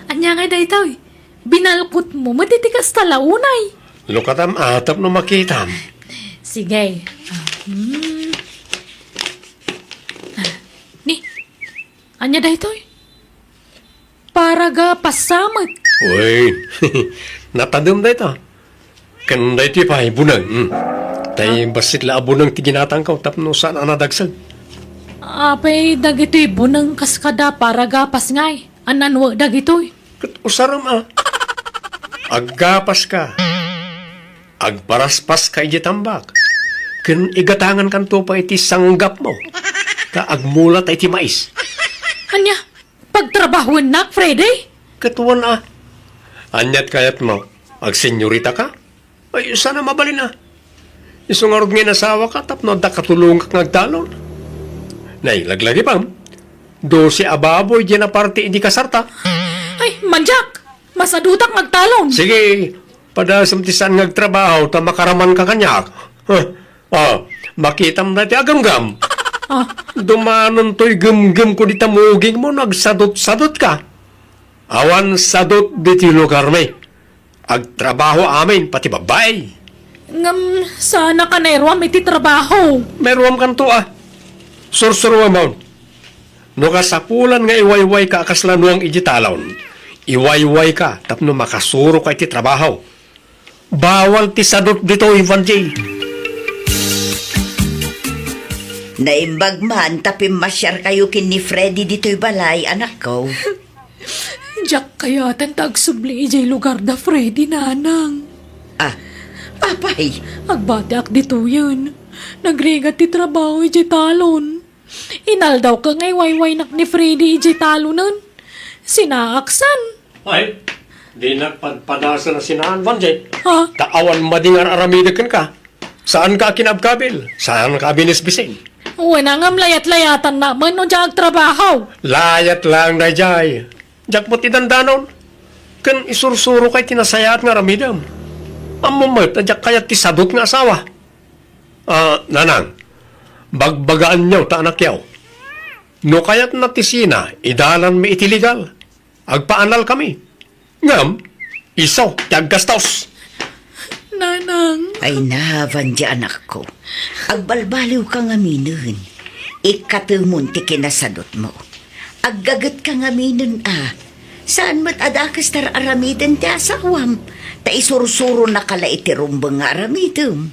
Anya nga daytoy. Binalpot mo matitikas talaunay. Lukatam atap no makitam. Sige. Ni, anya daytoy? Para ga pasamag. Uy, natadum na ito. Kanda iti pa, bunang. Tay basit la abunang tiginatang ka, tapno saan anadagsag. Apay dagitoy bunang kaskada para gapas ngay. Ananwa dagitoy. Kat usaram Aggapas ka. Agparaspas ka iti tambak. Ken igatangan kanto pa iti sanggap mo. Ka agmulat iti mais. Anya, pagtrabahuan nak, Freddy? Katuan Anyat kayat mo, agsenyorita ka? Ay, sana mabalin Isungarod nga nasawa ka, tapno da katulong ka ngagtalon. Nay, laglagi pam. 12 ababoy di na parte hindi kasarta. Ay, manjak! Masadutak magtalon. Sige, padasam ti saan ngagtrabaho, ta makaraman ka kanyak. Makitam na ti agamgam. Dumanon to'y gum-gum ko di tamuging mo, nagsadot-sadot ka. Awan sadot diti lugar may. Agtrabaho amin, pati babay. Ngam, sana ka na irwam iti trabaho. Meron kan to Sursuruwa mo. No kasapulan nga iwayway ka akaslanuang ijitalon. Iwayway ka tapno makasuro ka iti trabaho. Bawal ti sadot dito, Ivan J. Naimbag man, tapi masyar kayo kin ni Freddy dito'y balay, anak ko. Jack kaya tan tagsubli ijay lugar da Freddy nanang. Ah, papay. Agbati ak dito yun. Nagringat ti trabaho ijay talon. Inal daw ka ngay wayway nak ni Freddy ijay talonan. Sinaaksan. Ay, di nagpadpadasa na sinahan, Van J. Ha? Taawan madingar aramidakan ka. Saan ka kinabkabil? Saan ka binisbisin? Wala ngam layat-layatan naman no jag trabaho. Layat lang na jay. Jakpot idandanon. Kan isursuro kay tinasayat nga ramidam. Amumat na jak kayat tisadot nga asawa. Nanang, bagbagaan niyo ta anak yaw. No kayat na tisina, idalan mi itiligal. Agpaanal kami. Ngam, isaw, tiyaggastos. Nanang. Ay nahavan di anak ko. Agbalbaliw ka nga minun. Ikatumon ti kinasadot mo. Aggagat ka nga minun Saan mat adakas tar aramiden ti asawam? Ta isursuro na kala itirumbang nga aramidem.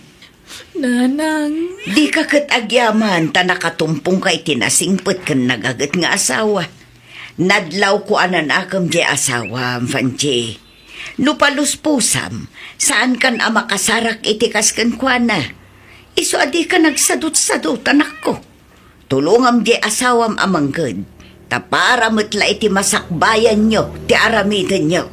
Nanang. Di ka kat agyaman ta nakatumpong ka itinasingpet kan nagagat nga asawa. Nadlaw ko anan akam di asawam, Fanche. Lupaluspusam, saan kan amakasarak itikas kan kuana? Iso adi ka nagsadot-sadot, anak ko. Tulungam di asawam amanggad. Tapara matla iti masakbayan nyo, ti aramidan nyo.